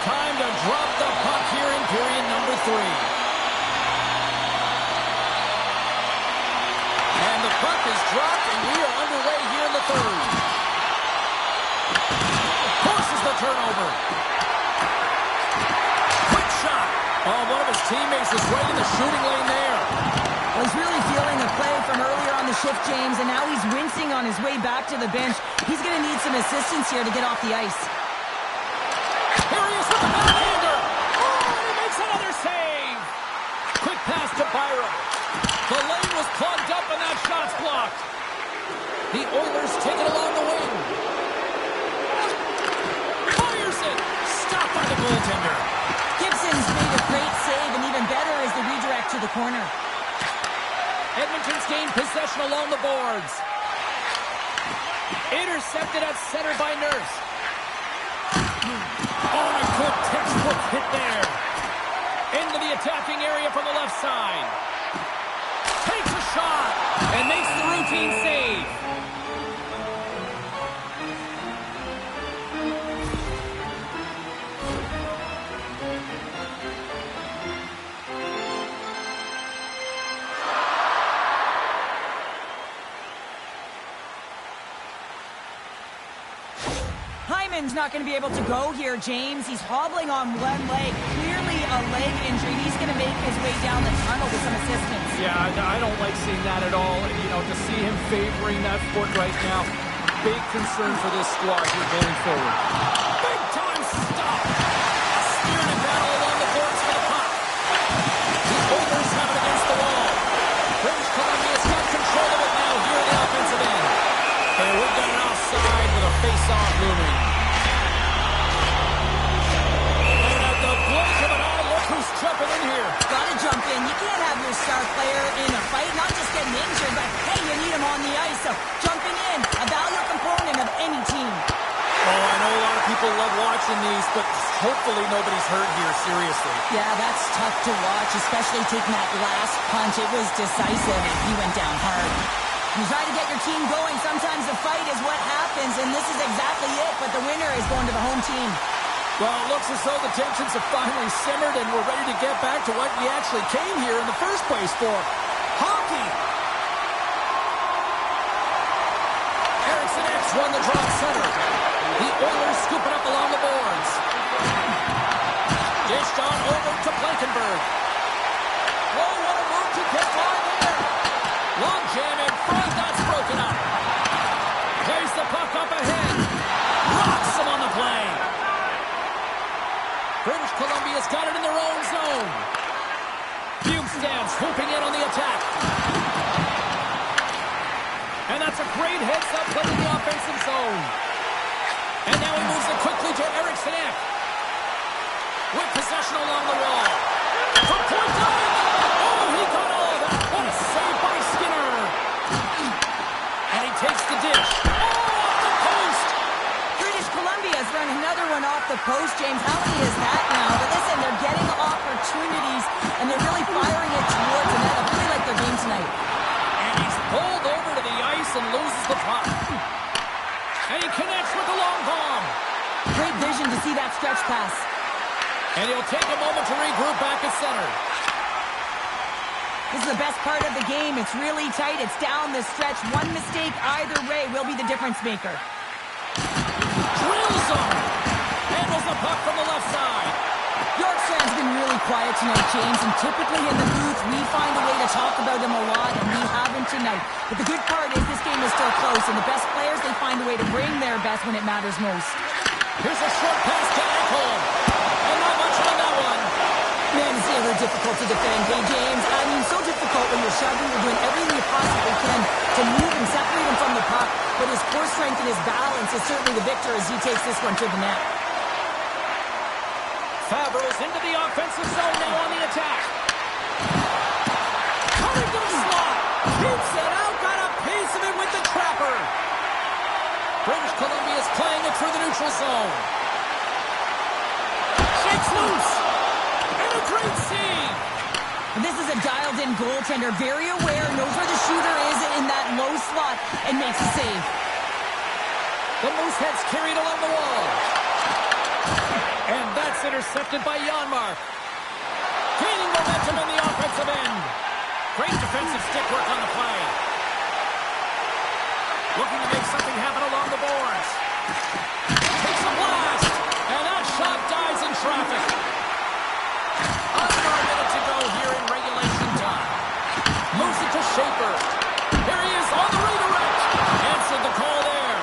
Time to drop the puck here in period number 3. And the puck is dropped, and we are underway here in the third. Forces the turnover. Quick shot. Oh, one of his teammates is right in the shooting lane there. Well, he's really feeling a play from earlier on the shift, James, and now he's wincing on his way back to the bench. He's going to need some assistance here to get off the ice. Here he is with the backhander. Oh, he makes another save. Quick pass to Byram. The lane was plugged up and that shot's blocked. The Oilers take it along the wing. Fires it. Stopped by the goaltender. Gibson's made a great save, and even better is the redirect to the corner. Edmonton's gained possession along the boards. Intercepted at center by Nurse. Oh, a good textbook hit there. Into the attacking area from the left side. Takes a shot and makes the routine save. Hyman's not going to be able to go here, James. He's hobbling on one leg. Clearly a leg injury. He's going to make his way down the tunnel with some assistance. Yeah, I don't like seeing that at all. You know, to see him favoring that foot right now, big concern for this squad here going forward. Big time stop. A spirited battle along the boards for the puck. The Oilers have it against the wall. British Columbia's got control of it now here in the offensive end. And we've got an offside with a face-off looming. And at the blink of an eye, look who's jumping in here. Gotta jump in. You can't have your star player in a fight, not just getting injured, but hey, you need him on the ice. So jumping in, a valuable component of any team. Oh, I know a lot of people love watching these, but hopefully nobody's hurt here, seriously. Yeah, that's tough to watch, especially taking that last punch. It was decisive, and he went down hard. You try to get your team going. Sometimes a fight is what happens, and this is exactly it, but the winner is going to the home team. Well, it looks as though the tensions have finally simmered, and we're ready to get back to what we actually came here in the first place for. Hockey! Erickson X won the draw center. The Oilers scoop it up along the boards. Dished on over to Blankenberg. Oh, what a move to get by there. Long jam in front, that's broken up. Plays the puck up ahead. Rocks him on the play. British Columbia's got it in their own zone. Bjugstad swooping in on the attack. And that's a great heads-up play in the offensive zone. And now he moves it quickly to Erickson Ek. With possession along the wall. From point line. Oh, he got all of that. What a save by Skinner. And he takes the dish. Oh, off the post, James. How many is that now? But listen, they're getting opportunities, and they're really firing it towards the net. I really like their game tonight. And he's pulled over to the ice and loses the puck. And he connects with the long bomb. Great vision to see that stretch pass. And he'll take a moment to regroup back at center. This is the best part of the game. It's really tight. It's down the stretch. One mistake either way will be the difference maker. Drills him. Handles the puck from the left side. Yorkstrand's been really quiet tonight, James, and typically in the booth we find a way to talk about him a lot, and we haven't tonight. But the good part is this game is still close, and the best players, they find a way to bring their best when it matters most. Here's a short pass to Ekholm. And not much on that one. Man, it's ever difficult to defend. Hey, James, I mean, so difficult when you're shoving, you're doing everything you possibly can to move and separate him from the puck. But his core strength and his balance is certainly the victor as he takes this one to the net. Favreau's into the offensive zone now on the attack. Cutting the slot. Keeps it out. Got a piece of it with the trapper. British Columbia's playing it through the neutral zone. Shakes loose. And a great save. This is a dialed-in goaltender, very aware, knows where the shooter is in that low slot, and makes a save. The Mooseheads carried along the wall. And that's intercepted by Janmark. Gaining momentum in the offensive end. Great defensive stick work on the play. Looking to make something happen along the boards. Takes a blast. And that shot dies in traffic. Under a minute to go here in regulation time. Moves it to Schaefer. Here he is on the redirect. Answered the call there.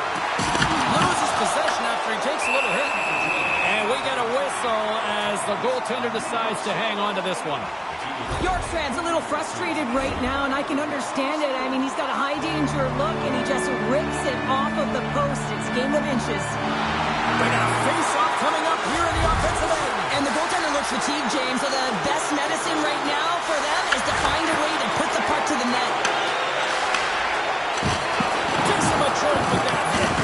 Loses possession after he takes a little hit. And we get a whistle as the goaltender decides to hang on to this one. Yorkstrand's a little frustrated right now, and I can understand it. I mean, he's got a high-danger look, and he just rips it off of the post. It's game of inches. They got a face-off coming up here in the offensive end. And the goaltender looks fatigued, James, so the best medicine right now for them is to find a way to put the puck to the net. Gives him a jolt with that hit.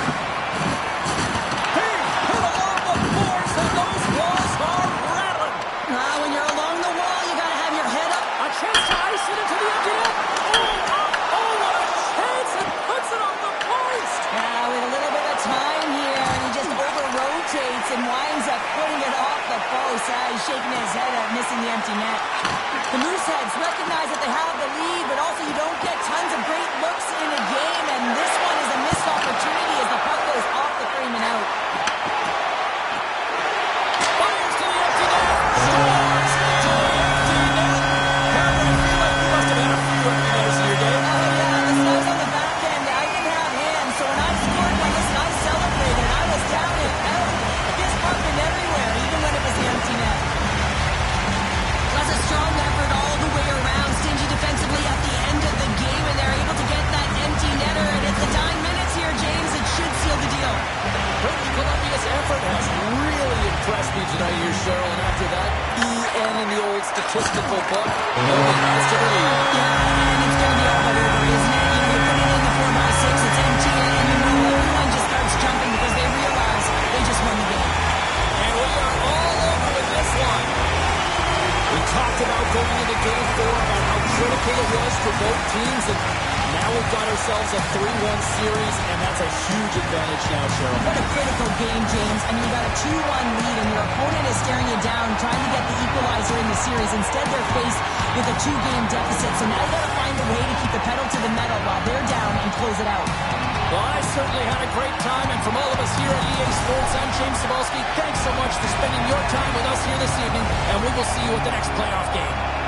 Hey, hit along the boards, and those walls are rattling. When you're along the wall, you got to have your head up. A chance to ice it into the empty net. Oh, what a chance! It puts it on the post. With a little bit of time here, and he just over-rotates and winds up putting it off the post. He's shaking his head at missing the empty net. The Mooseheads recognize that they have the lead, but also you don't get tons of great looks in a game, and this one is a missed opportunity as the puck goes off the frame and out. Fires to the empty net. Scores to the empty net. Cameron, I feel like you must have had a few empty netters in your day. Oh, yeah, the slugs on the back end. I didn't have hands, so when I scored one, listen, I celebrated. I was down and out. Fist pumping everywhere, even when it was the empty net. That's a strong effort all the way around. Stingy defensively at the end of the game, and they're able to get that empty netter, and it's the dying minutes here, James. It should seal the deal. British Columbia's effort has really impressed me tonight here, Cheryl, and after that EN in the old statistical book, nobody has to believe. Yeah, and it's going to be all but over, isn't it? You put it in the 4x6, it's empty, and you know everyone just starts jumping because they realize they just won the game. And we are all over with this one. We talked about going into Game 4 about how critical it was for both teams, and now we've got ourselves a 3-1 series, and that's a huge advantage now, Cheryl. What a critical game, James. I mean, you got a 2-1 lead, and your opponent is staring you down, trying to get the equalizer in the series. Instead, they're faced with a 2-game deficit, so now you got to find a way to keep the pedal to the metal while they're down and close it out. Well, I certainly had a great time, and from all of us here at EA Sports, I'm James Cebulski. Thanks so much for spending your time with us here this evening, and we will see you at the next playoff game.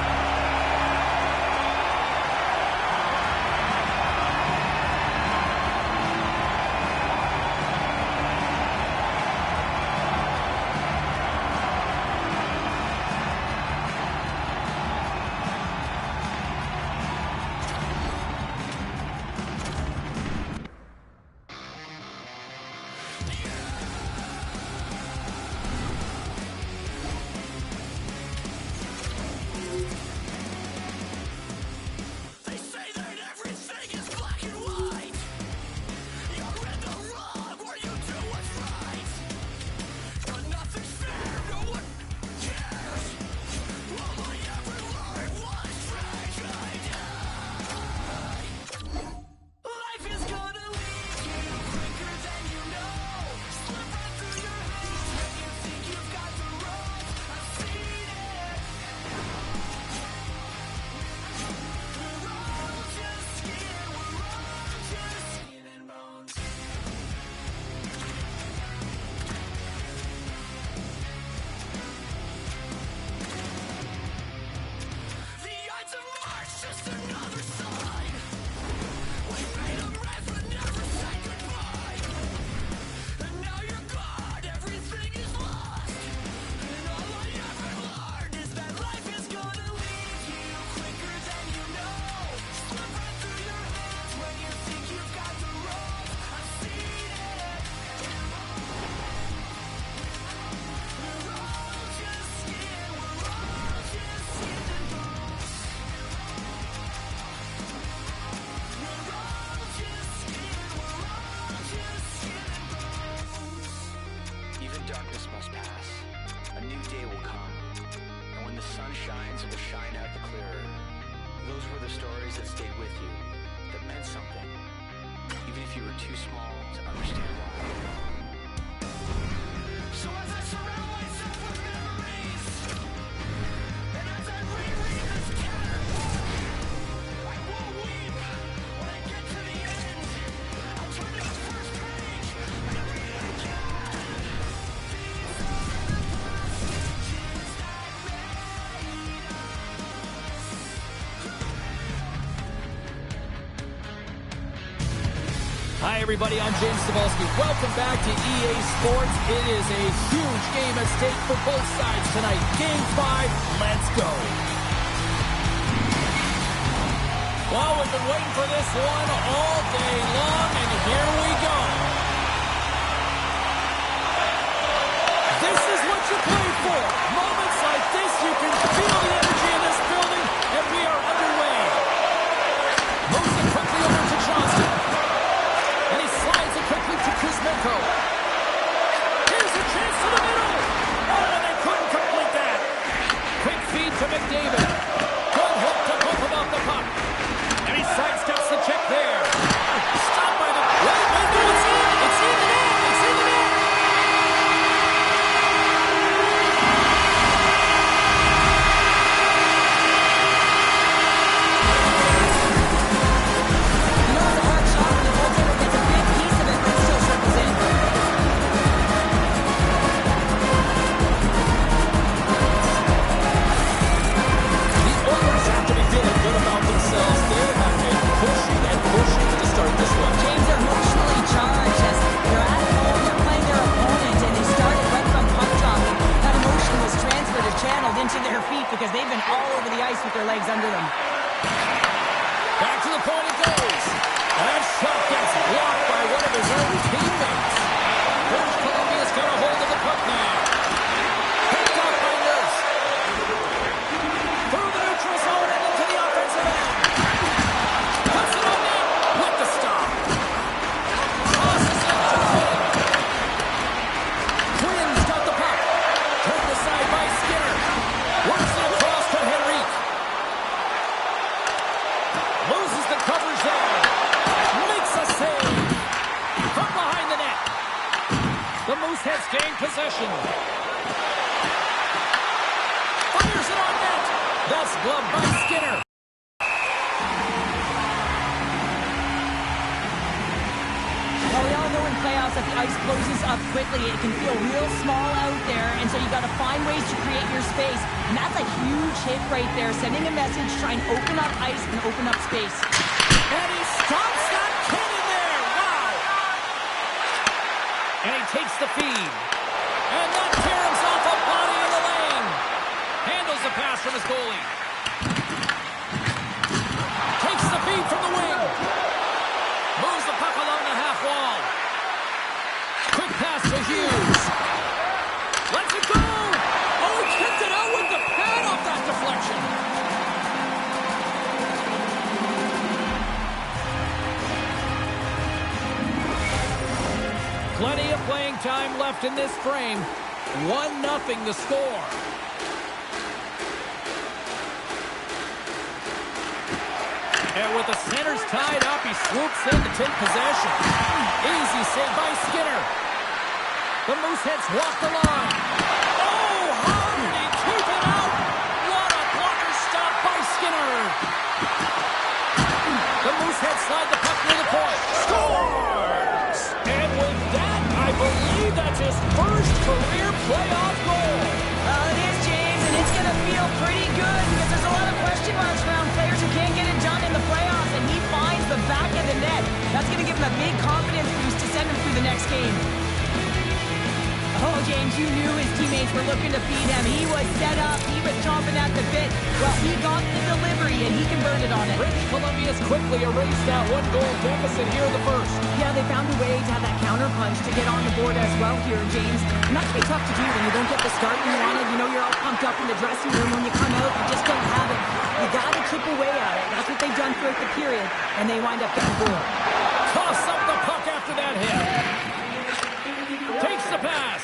shines, it will shine out the clearer. Those were the stories that stayed with you, that meant something, even if you were too small to understand why. So as I surround myself with memories, and as I reread this tattered book, I won't weep when I get to the end. I'll turn to the first page and read it again. These are the stitches that made us. Hi, everybody. I'm James Cebulski. Welcome back to EA Sports. It is a huge game at stake for both sides tonight. Game 5, let's go. Well, we've been waiting for this one all day long, and here we go. This is what you played for. Moments like this, you can feel the energy in this building, and we are underway. Moves it quickly over to Johnston. And he slides it quickly to Kuzmenko. Here's a chance to the middle. Oh, and they couldn't complete that. Quick feed to McDavid. Good hook to pump him off the puck. And he sidesteps the check there. Stopped by the... Wait, no, it's in. It's in the net. It's in the net. You know it's a hard shot when the goaltender gets a big piece of it, but still circles in. The Oilers have to be feeling good about themselves. They have been pushing and pushing to start this one. James are emotionally charged as they're at home, they're playing their opponent, and they started right from puck drop. And that emotion was transferred or channeled into their feet because they've been all over the ice with their legs under them. Back to the point it goes. And that shot gets blocked by one of his own teammates. British Columbia's got a hold of the puck now. Picked up by Nurse. Through the neutral zone and into the offensive end. Puts it on net with the stop. Tosses it to Quinn. Quinn's got the puck. Turned aside by Skinner. Works it across to Henrique. Loses the coverage there. Makes a save. From behind the net. The Mooseheads gain possession. Fires it on net. That's gloved by Skinner. Well, we all know in playoffs that the ice closes up quickly. It can feel real small out there, and so you got to find ways to create your space. And that's a huge hit right there, sending a message, trying to open up ice and open up space. And he stops that cannon there. Wow. And he takes the feed. And that caroms off a body in the lane. Handles the pass from his goalie. Takes the feed from the wing. Moves the puck along the half wall. Quick pass to Hughes. Lets it go. Oh, he kicked it out with the pad off that deflection. Plenty of playing time left in this frame. 1-0 the score. And with the centers tied up, he swoops in to take possession. Easy save by Skinner. The Mooseheads walk the line. Oh, how did he keep it out? What a blocker stop by Skinner. The Mooseheads slide the puck near the point. Scores! And with that, I believe that's his first career playoff goal. Well, it is, James, and it's going to feel pretty good because there's a lot of question marks around players who can't get it done in the playoffs, and he finds the back of the net. That's going to give him a big confidence boost to send him through the next game. Oh, James, you knew his teammates were looking to feed him. He was set up. He was chomping at the bit. Well, he got the delivery, and he converted on it. British Columbia's quickly erased that one-goal deficit here in the first. Yeah, they found a way to have that counter punch to get on the board as well here, James. And that can be tough to do when you don't get the start you wanted. You know you're all pumped up in the dressing room. When you come out, you just don't have it. You got to chip away at it. That's what they've done throughout the period, and they wind up getting the goal. Toss up the puck after that hit. Takes the pass.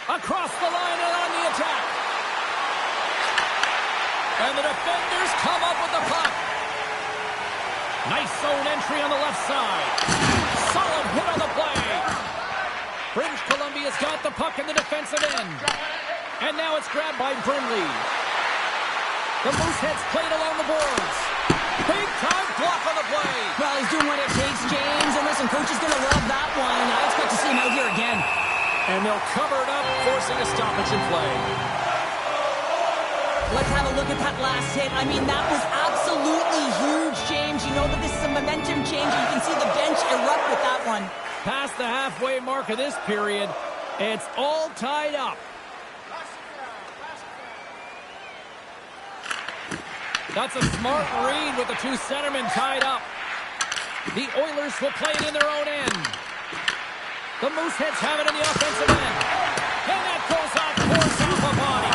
Across the line and on the attack. And the defenders come up with the puck. Nice zone entry on the left side. Solid hit on the play. British Columbia's got the puck in the defensive end. And now it's grabbed by Brindley. The Mooseheads played along the boards. Big time block on the play. Well, he's doing what it takes, James. And listen, coach is going to love that one. I expect to see him out here again. And they'll cover it up, forcing a stoppage in play. Let's have a look at that last hit. I mean, that was absolutely huge, James. You know that this is a momentum changer. You can see the bench erupt with that one. Past the halfway mark of this period, it's all tied up. That's a smart read with the two centermen tied up. The Oilers will play it in their own end. The Mooseheads have it in the offensive end. And that goes off, force off a body.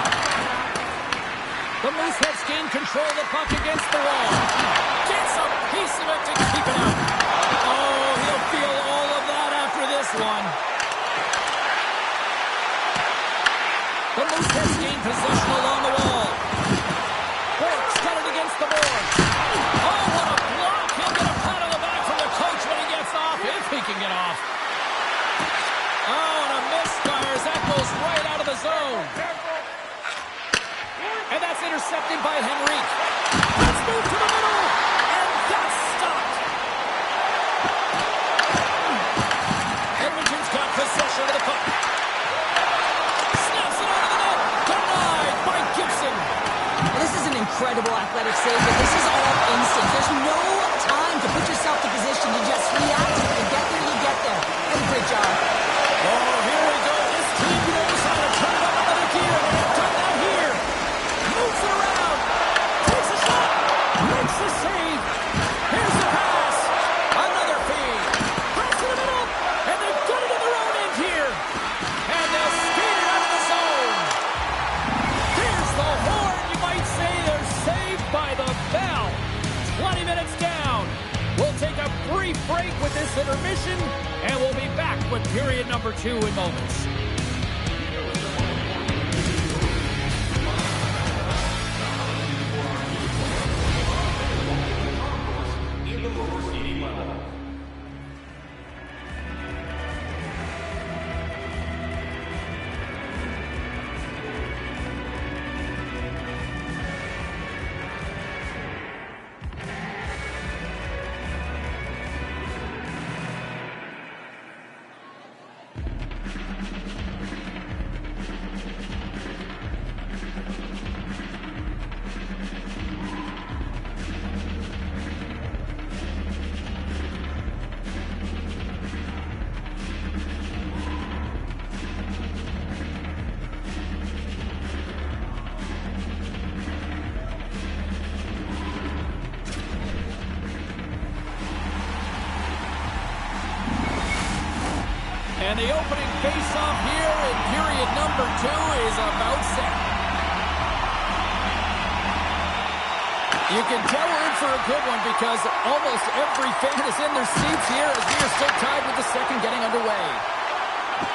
The Mooseheads gain control of the puck against the wall. Gets a piece of it to keep it out. Oh, he'll feel all of that after this one. The Mooseheads gain possession along the wall. Bork's got it against the boards. Oh, what a block. He'll get a pat on the back from the coach when he gets off, if he can get off. Oh, and a misfires. That goes right out of the zone. And that's intercepted by Henrique. Let's move to the middle. And that's stopped. Edmonton's got possession of the puck. Snaps it over the net. Denied by Gibson. This is an incredible athletic save, but this is all instinct. There's no time to put yourself to position to just react. If you get there, you get there. What a great job. Oh, here we go. This team knows how to turn up another gear. They've done that here. Moves it around. Takes a shot. Makes the save. Here's the pass. Another feed. Pass to the middle. And they've got it in their own end here. And they'll skate it out of the zone. Here's the horn. You might say they're saved by the bell. 20 minutes down. We'll take a brief break with this intermission, and we'll be back with period number 2 in moments. In the lower seating level. And the opening face-off here in period number 2 is about set. You can tell we're in for a good one because almost every fan is in their seats here as we are still tied with the second getting underway.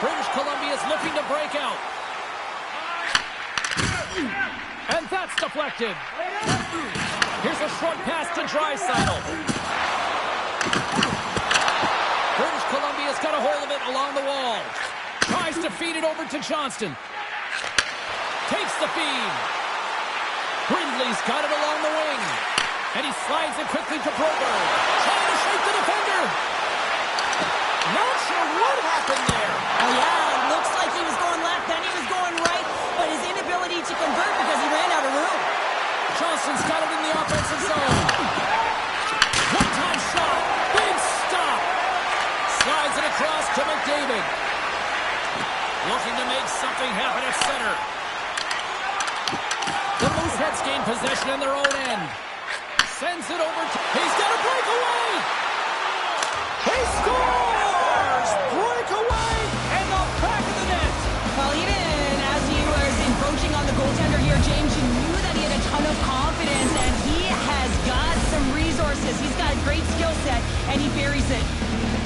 British Columbia is looking to break out. And that's deflected. Here's a short pass to Draisaitl. British Columbia's got a hold of it along the wall. Tries to feed it over to Johnston. Takes the feed. Brindley's got it along the wing. And he slides it quickly to Broberg. Trying to shake the defender. Not sure what happened there. Oh, yeah, it looks like he was going left, then he was going right, but his inability to convert because he ran out of room. Johnston's got it in the offensive zone. One-time shot. Big stop. Slides it across to McDavid. Looking to make something happen at center. The Mooseheads gain possession in their own end. Sends it over to... He's got a breakaway! He scores! Breakaway! And the back of the net! Well, even as he was encroaching on the goaltender here, James, you knew that he had a ton of confidence, and he has got some resources. He's got great skill set, and he buries it.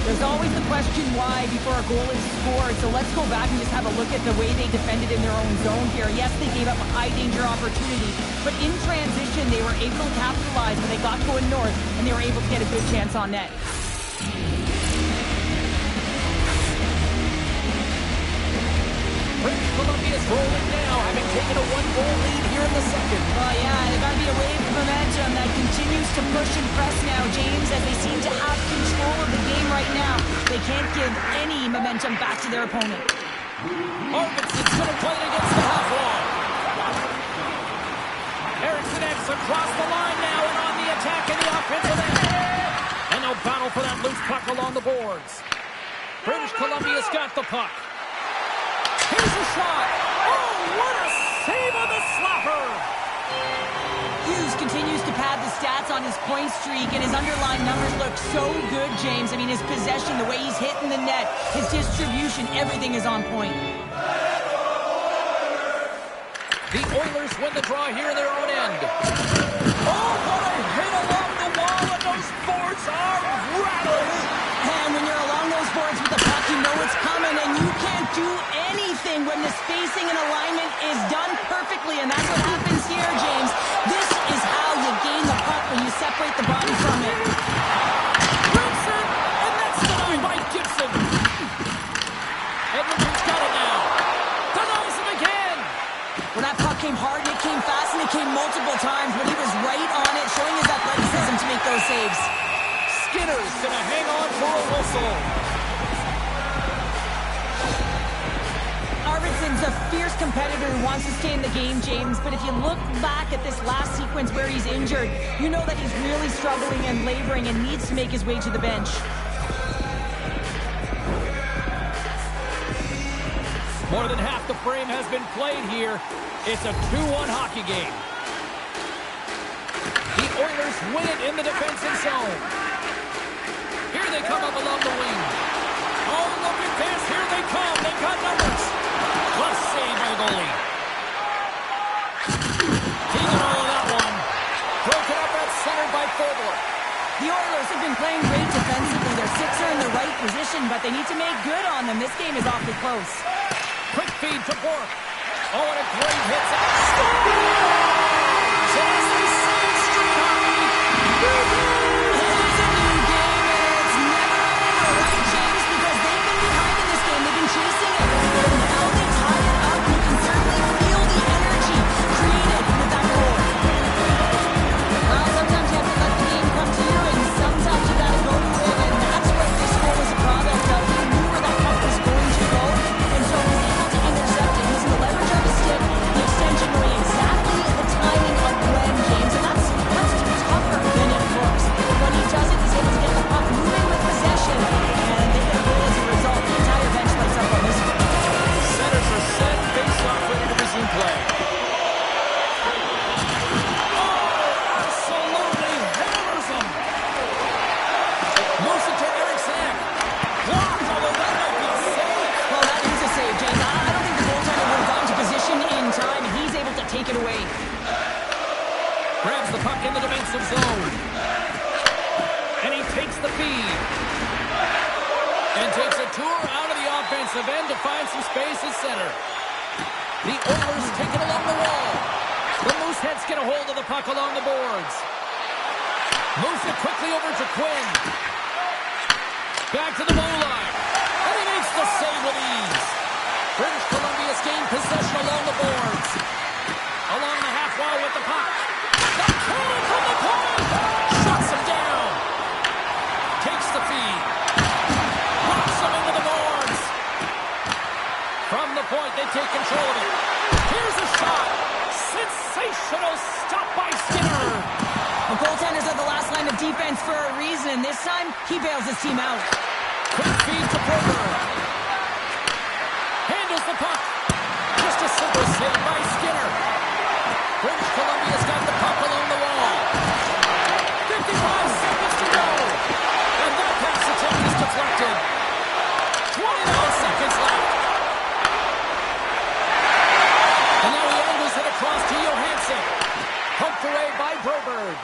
There's always the question why before a goal is scored, so let's go back and just have a look at the way they defended in their own zone here. Yes, they gave up a high-danger opportunity, but in transition, they were able to capitalize when they got going north, and they were able to get a good chance on net. British Columbia's rolling now, having taken a one-goal lead here in the second. Well, yeah, they've got to be a wave of momentum that continues to push and press now, James, as they seem to have control of the game right now. They can't give any momentum back to their opponent. Arvidsson's going to play it against the half wall. Eriksson X across the line now and on the attack in the offensive end. And they'll battle for that loose puck along the boards. British Columbia's got the puck. Here's a shot. Oh, what a save on the slapper. Hughes continues to pad the stats on his point streak, and his underlying numbers look so good, James. I mean, his possession, the way he's hitting the net, his distribution, everything is on point. The Oilers win the draw here in their own end. Oh, what a hit along the wall, and those boards are rattled. And when you're along those boards with the puck, you know it's coming, and you can't do anything when the spacing and alignment is done perfectly, and that's what happens here, James. This is how you gain the puck when you separate the body from it. Gibson, and that's denied by Gibson. Edmonton's got it now. Denies him again. When that puck came hard, it came fast, and it came multiple times, but he was right on it, showing his athleticism to make those saves. Skinner's gonna hang on for a whistle. Arvidsson's a fierce competitor who wants to stay in the game, James, but if you look back at this last sequence where he's injured, you know that he's really struggling and laboring and needs to make his way to the bench. More than half the frame has been played here. It's a 2-1 hockey game. The Oilers win it in the defensive zone. Here they come up along the wing. Oh, look at this. Here they come. They've got numbers. Plus save by the goalie. Keeping all of that one. Broken up at center by Thorborn. The Oilers have been playing great defensively. Their six are in the right position, but they need to make good on them. This game is awfully close. Quick feed to Bork. Oh, and a great hit. Score! Just the same street hockey. It's a new game, and it's never over, right, James? Because they've been behind in this game. They've been chasing it. And now they tie it up. You can certainly feel the energy created with that goal. Well, sometimes you have to let the game come to you, and sometimes you got to go to it, and that's what this goal was a product of. He knew where that puck was going to go, and so he was able to intercept it using the leverage of his stick, the extension knowing exactly the timing of when, James, and that's tougher than it looks. When he does it, he's able to get the puck moving with possession, and they get a goal as a result. The entire bench lights up on this one. Centers are set. Face-off ready to resume play. Oh, absolutely hammers him. Moves it to Eriksson. Blocked, although that might be a save. Well, that is a save, James. I don't think the goaltender would have gotten to position in time, and he's able to take it away. Grabs the puck in the defensive zone. And he takes the feed. And takes a tour out of the offensive end to find some space at center. The Oilers take it along the wall. The Mooseheads get a hold of the puck along the boards. Moves it quickly over to Quinn. Back to the blue line. And he makes the save with ease. British Columbia's gained possession along the boards. Along the half wall with the puck. The cannon from the point. Shuts him down. Takes the feed. Knocks him into the boards. From the point, they take control of it. Here's a shot. Sensational stop by Skinner. The goaltenders are the last line of defense for a reason. This time, he bails his team out. Quick feed to Broberg. Handles the puck. Just a simple save by Skinner. British Columbia's got the puck along the wall. 55 seconds to go. And that pass attempt is deflected. 29 seconds left. And now he angles it across to Johansson. Poked away by Broberg.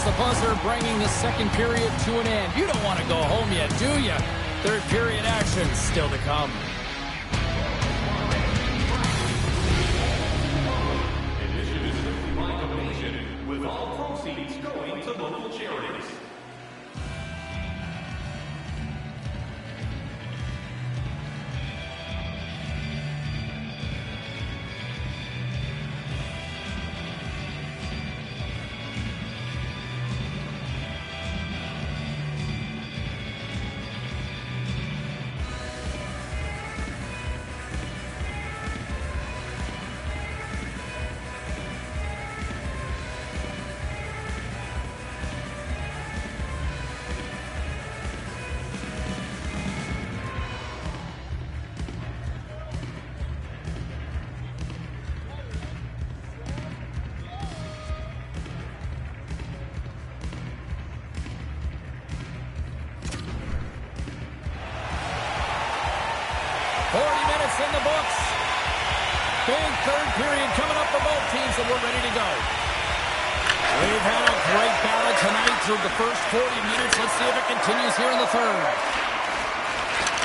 the buzzer, bringing the second period to an end. You don't want to go home yet, do you? Third period action still to come. Initiative by donation, with all proceeds going to local charities. In the books. Big third period coming up for both teams, and we're ready to go. We've had a great battle tonight through the first 40 minutes. Let's see if it continues here in the third.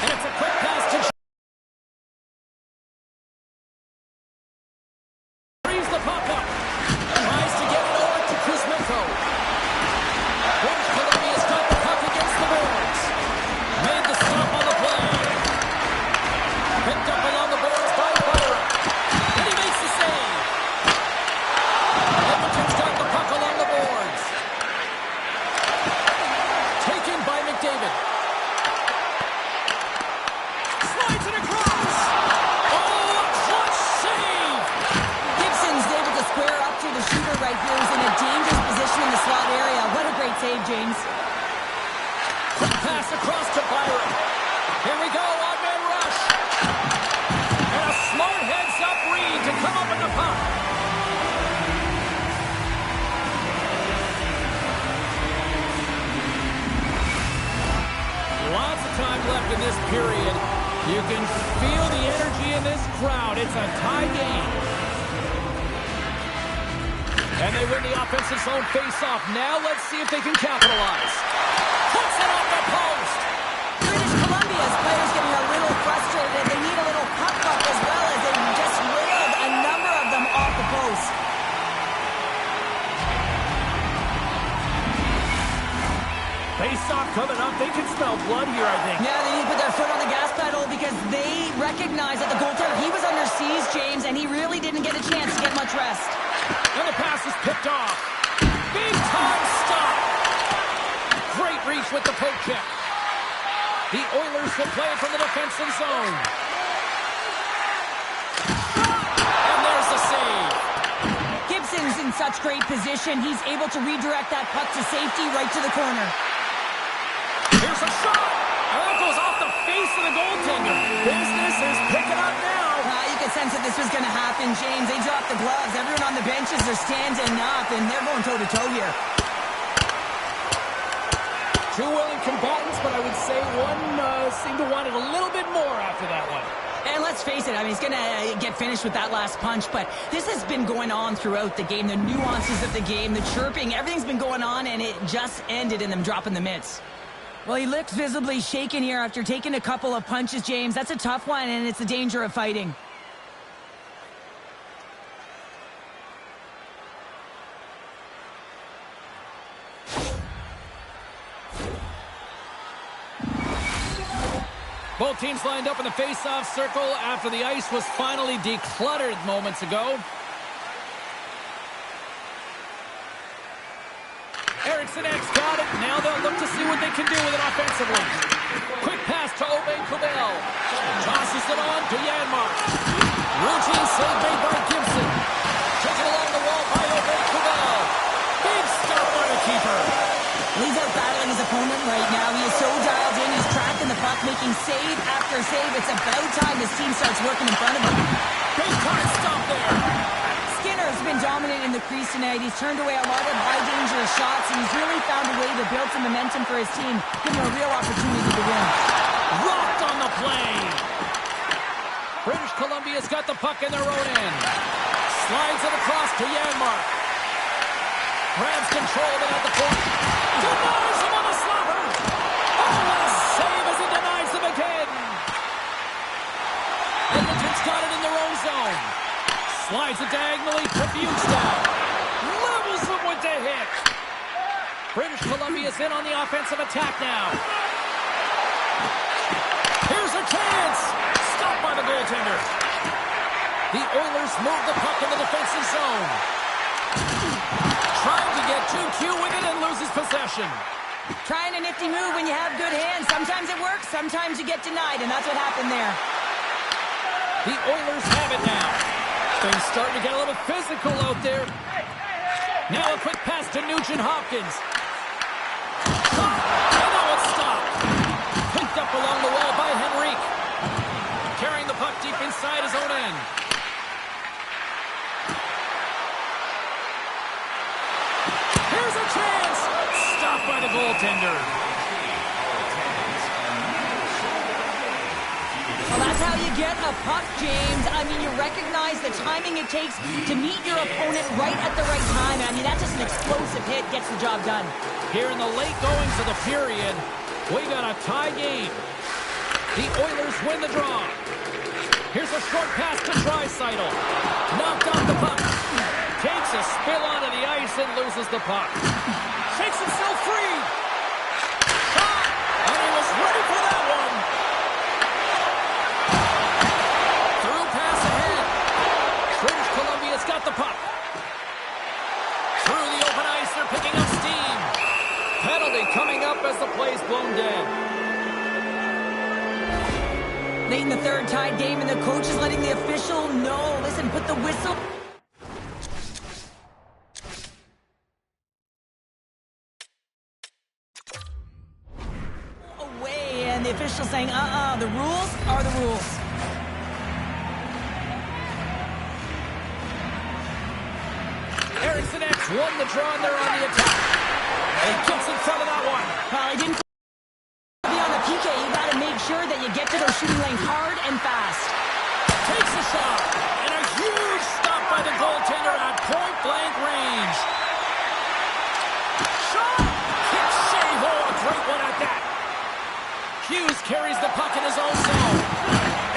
And it's a quick pass to frees the puck up. Tries to get it over to Kuzmenko. British Columbia's got the puck against the boards. Made the stop on the play. Picked up along the boards by Byron. And he makes the save. Edmonton's got the puck along the boards. Taken by McDavid. Slides it across. Oh, a clutch save. Gibson's able to square up to the shooter right here, who's in a dangerous position in the slot area. What a great save, James. Quick pass across to Byron. Here we go, odd-man rush. And a smart heads-up read to come up with the puck. Lots of time left in this period. You can feel the energy in this crowd. It's a tie game. And they win the offensive zone face-off. Now let's see if they can capitalize. Puts it off the post. British Columbia's players getting a little frustrated. They need a little puck as well, as they just railed a number of them off the post. Face-off coming up. They can smell blood here, I think. Yeah, they need to put their foot on the gas pedal because they recognize that the goaltender, he was under siege, James, and he really didn't get a chance to get much rest. And the pass is picked off. Big time stop. Great reach with the poke check. The Oilers will play it from the defensive zone. And there's the save. Gibson's in such great position. He's able to redirect that puck to safety right to the corner. Here's a shot. And that goes off the face of the goaltender. Business is picking up now. You could sense that this was going to happen, James. They dropped the gloves. Everyone on the benches are standing up, and they're going toe-to-toe here. Two willing combatants, but I would say one seemed to want it a little bit more after that one. And let's face it, I mean, he's going to get finished with that last punch, but this has been going on throughout the game. The nuances of the game, the chirping, everything's been going on, and it just ended in them dropping the mitts. Well, he looks visibly shaken here after taking a couple of punches, James. That's a tough one, and it's the danger of fighting. Both teams lined up in the face-off circle after the ice was finally decluttered moments ago. Eriksson X got it. Now they'll look to see what they can do with it offensively. Quick pass to Aubé-Kubel. Tosses it on to Janmark. Routine save made by Gibson. Taken along the wall by Aubé-Kubel. Big stop by the keeper. He's out battling his opponent right now. He is so dialed in. He's tracking the puck, making save after save. It's about time his team starts working in front of him. Big time stop there. Skinner's been dominant in the crease tonight. He's turned away a lot of high-danger shots, and he's really found a way to build some momentum for his team, giving him a real opportunity to win. Rocked on the play. British Columbia's got the puck in their own end. Slides it across to Janmark. grabs control of it at the point. Denies him on the slobber. Oh, what a save as he denies them again. Edmonton's got it in their own zone. Slides it diagonally to Bukestad. Levels them with the hit. British Columbia's in on the offensive attack now. Here's a chance. Stopped by the goaltender. The Oilers move the puck in the defensive zone. Trying to get 2Q with it and loses possession. Trying a nifty move when you have good hands. Sometimes it works, sometimes you get denied, and that's what happened there. The Oilers have it now. Things starting to get a little physical out there. Now a quick pass to Nugent Hopkins. And now it's stopped. Picked up along the wall by Henrique. Carrying the puck deep inside his own end. Here's a chance. Stopped by the goaltender. Well, that's how you get a puck, James. I mean, you recognize the timing it takes to meet your opponent right at the right time. I mean, that's just an explosive hit, gets the job done. Here in the late goings of the period, we got a tie game. The Oilers win the draw. Here's a short pass to Draisaitl. Knocked off the puck. Takes a spill onto the ice and loses the puck. Shakes himself free. Shot! And he was ready for that one. Through pass ahead. British Columbia's got the puck. Through the open ice, they're picking up steam. Penalty coming up as the play's blown dead. Late in the third tied game, and the coach is letting the official know. Listen, put the whistle away, and the official saying, the rules are the rules. Eriksson X won the draw, and they're on the attack. He gets in front of that one. Well, he didn't be on the PK. You got to make sure that you get to those shooting lanes hard and fast. Takes a shot, and a huge stop by the goaltender at point-blank range. Shot! Kick save. Oh, a great one at that. Hughes carries the puck in his own zone.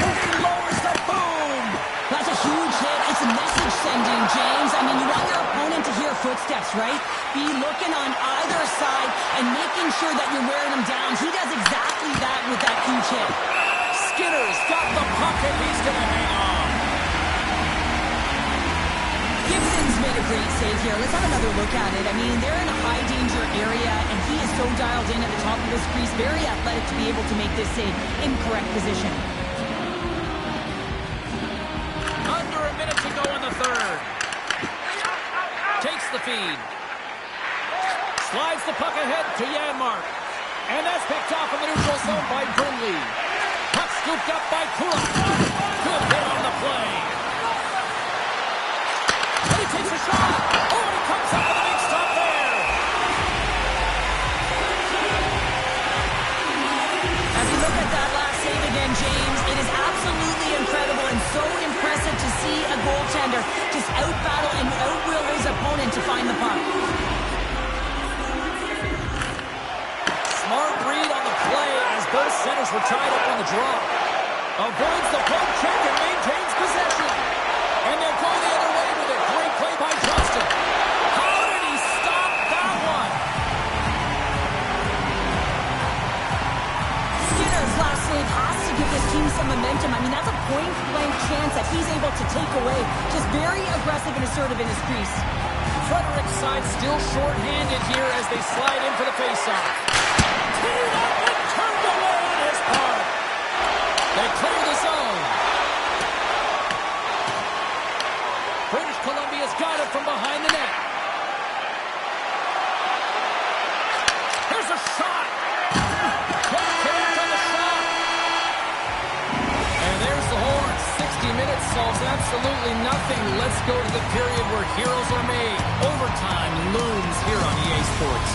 And he lowers the boom. That's a huge hit. It's a message sending, James. I mean, you want your opponent to hear footsteps, right? Be looking on either side and making sure that you're wearing him down. He does exactly that with that huge hit. Skinner's got the puck, and he's going to hang on. Gibson's made a great save here. Let's have another look at it. I mean, they're in a high-danger area, and he is so dialed in at the top of his crease. Very athletic to be able to make this save in correct position. Under a minute to go in the third. Takes the feed. Slides the puck ahead to Janmark. And that's picked off in the neutral zone by Brindley. Puck scooped up by Kulak. Good hit on the play. And he takes a shot. Oh, and he comes up with a big stop there. As we look at that last save again, James, it is absolutely incredible and so impressive to see a goaltender just out-battle and out-will his opponent to find the puck. Smart read on the play as both centers were tied up on the draw. Avoids the poke check and maintains possession. And they'll go the other way with it. Great play by Johnston. How did he stop that one? Skinner's last save has to give this team some momentum. I mean, that's a point-blank chance that he's able to take away. Just very aggressive and assertive in his crease. Frederick's side still short-handed here as they slide in for the face-off. Teed up and turned away on his part. They clear the zone. British Columbia's got it from behind the net. Here's a shot. Can't connect on the shot. And there's the horn. 60 minutes solves absolutely nothing. Let's go to the period where heroes are made. Overtime looms here on EA Sports.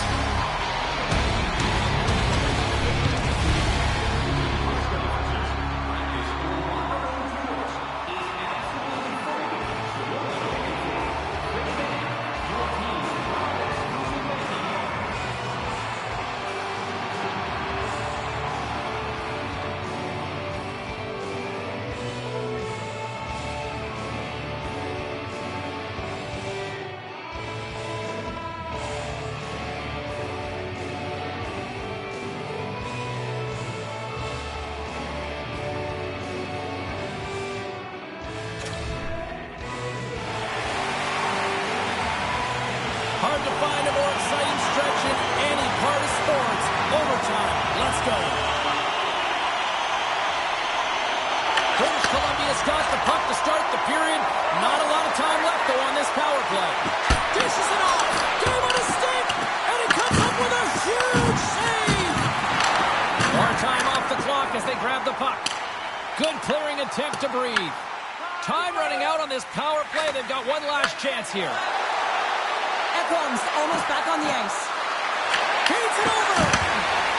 going. British Columbia's got the puck to start the period. Not a lot of time left, though, on this power play. Dishes it off. Gave it a stick. And he comes up with a huge save. More time off the clock as they grab the puck. Good clearing attempt to breathe. Time running out on this power play. They've got one last chance here. Ekholm's almost back on the ice. Feeds it over.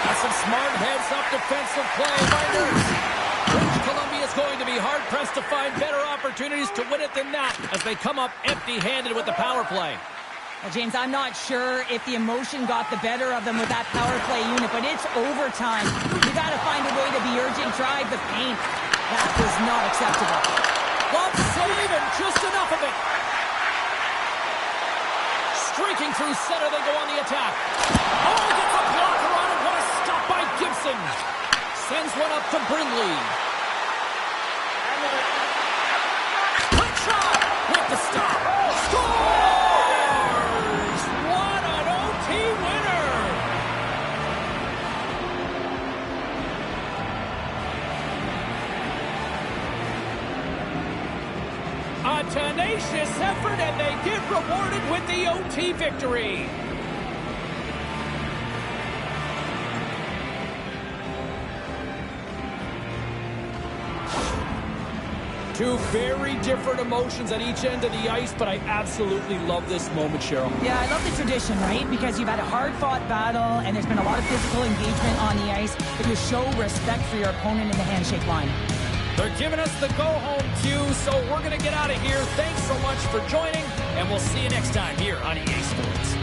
That's some smart heads-up defensive play by Nurse. British Columbia is going to be hard-pressed to find better opportunities to win it than that as they come up empty-handed with the power play. Well, James, I'm not sure if the emotion got the better of them with that power play unit, but it's overtime. You got to find a way to be urgent, drive the paint. That was not acceptable. Glove save and just enough of it. Streaking through center, they go on the attack. Oh, gets a blocker on it. What a stop by Gibson. Sends one up to Brindley. Quick shot with the stop. Scores! What an OT winner! A tenacious effort, and they get rewarded with the OT victory. Two very different emotions at each end of the ice, but I absolutely love this moment, Cheryl. Yeah, I love the tradition, right? Because you've had a hard-fought battle, and there's been a lot of physical engagement on the ice, but you show respect for your opponent in the handshake line. They're giving us the go-home cue, so we're going to get out of here. Thanks so much for joining, and we'll see you next time here on EA Sports.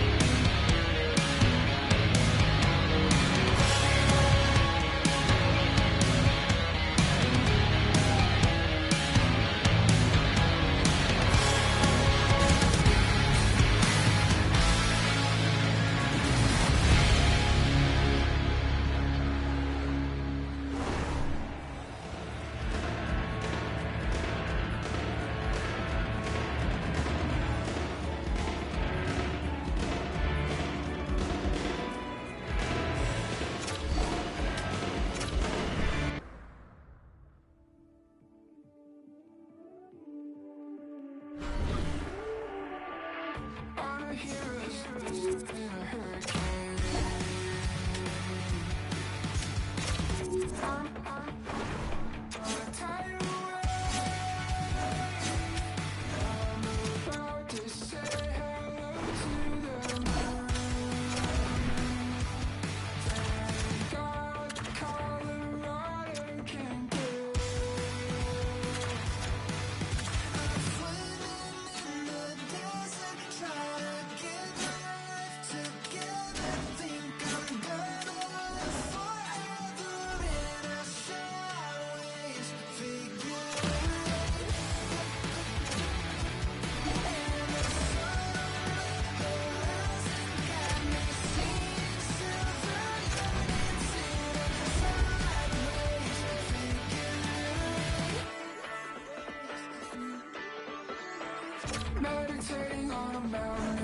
Meditating on a mountain.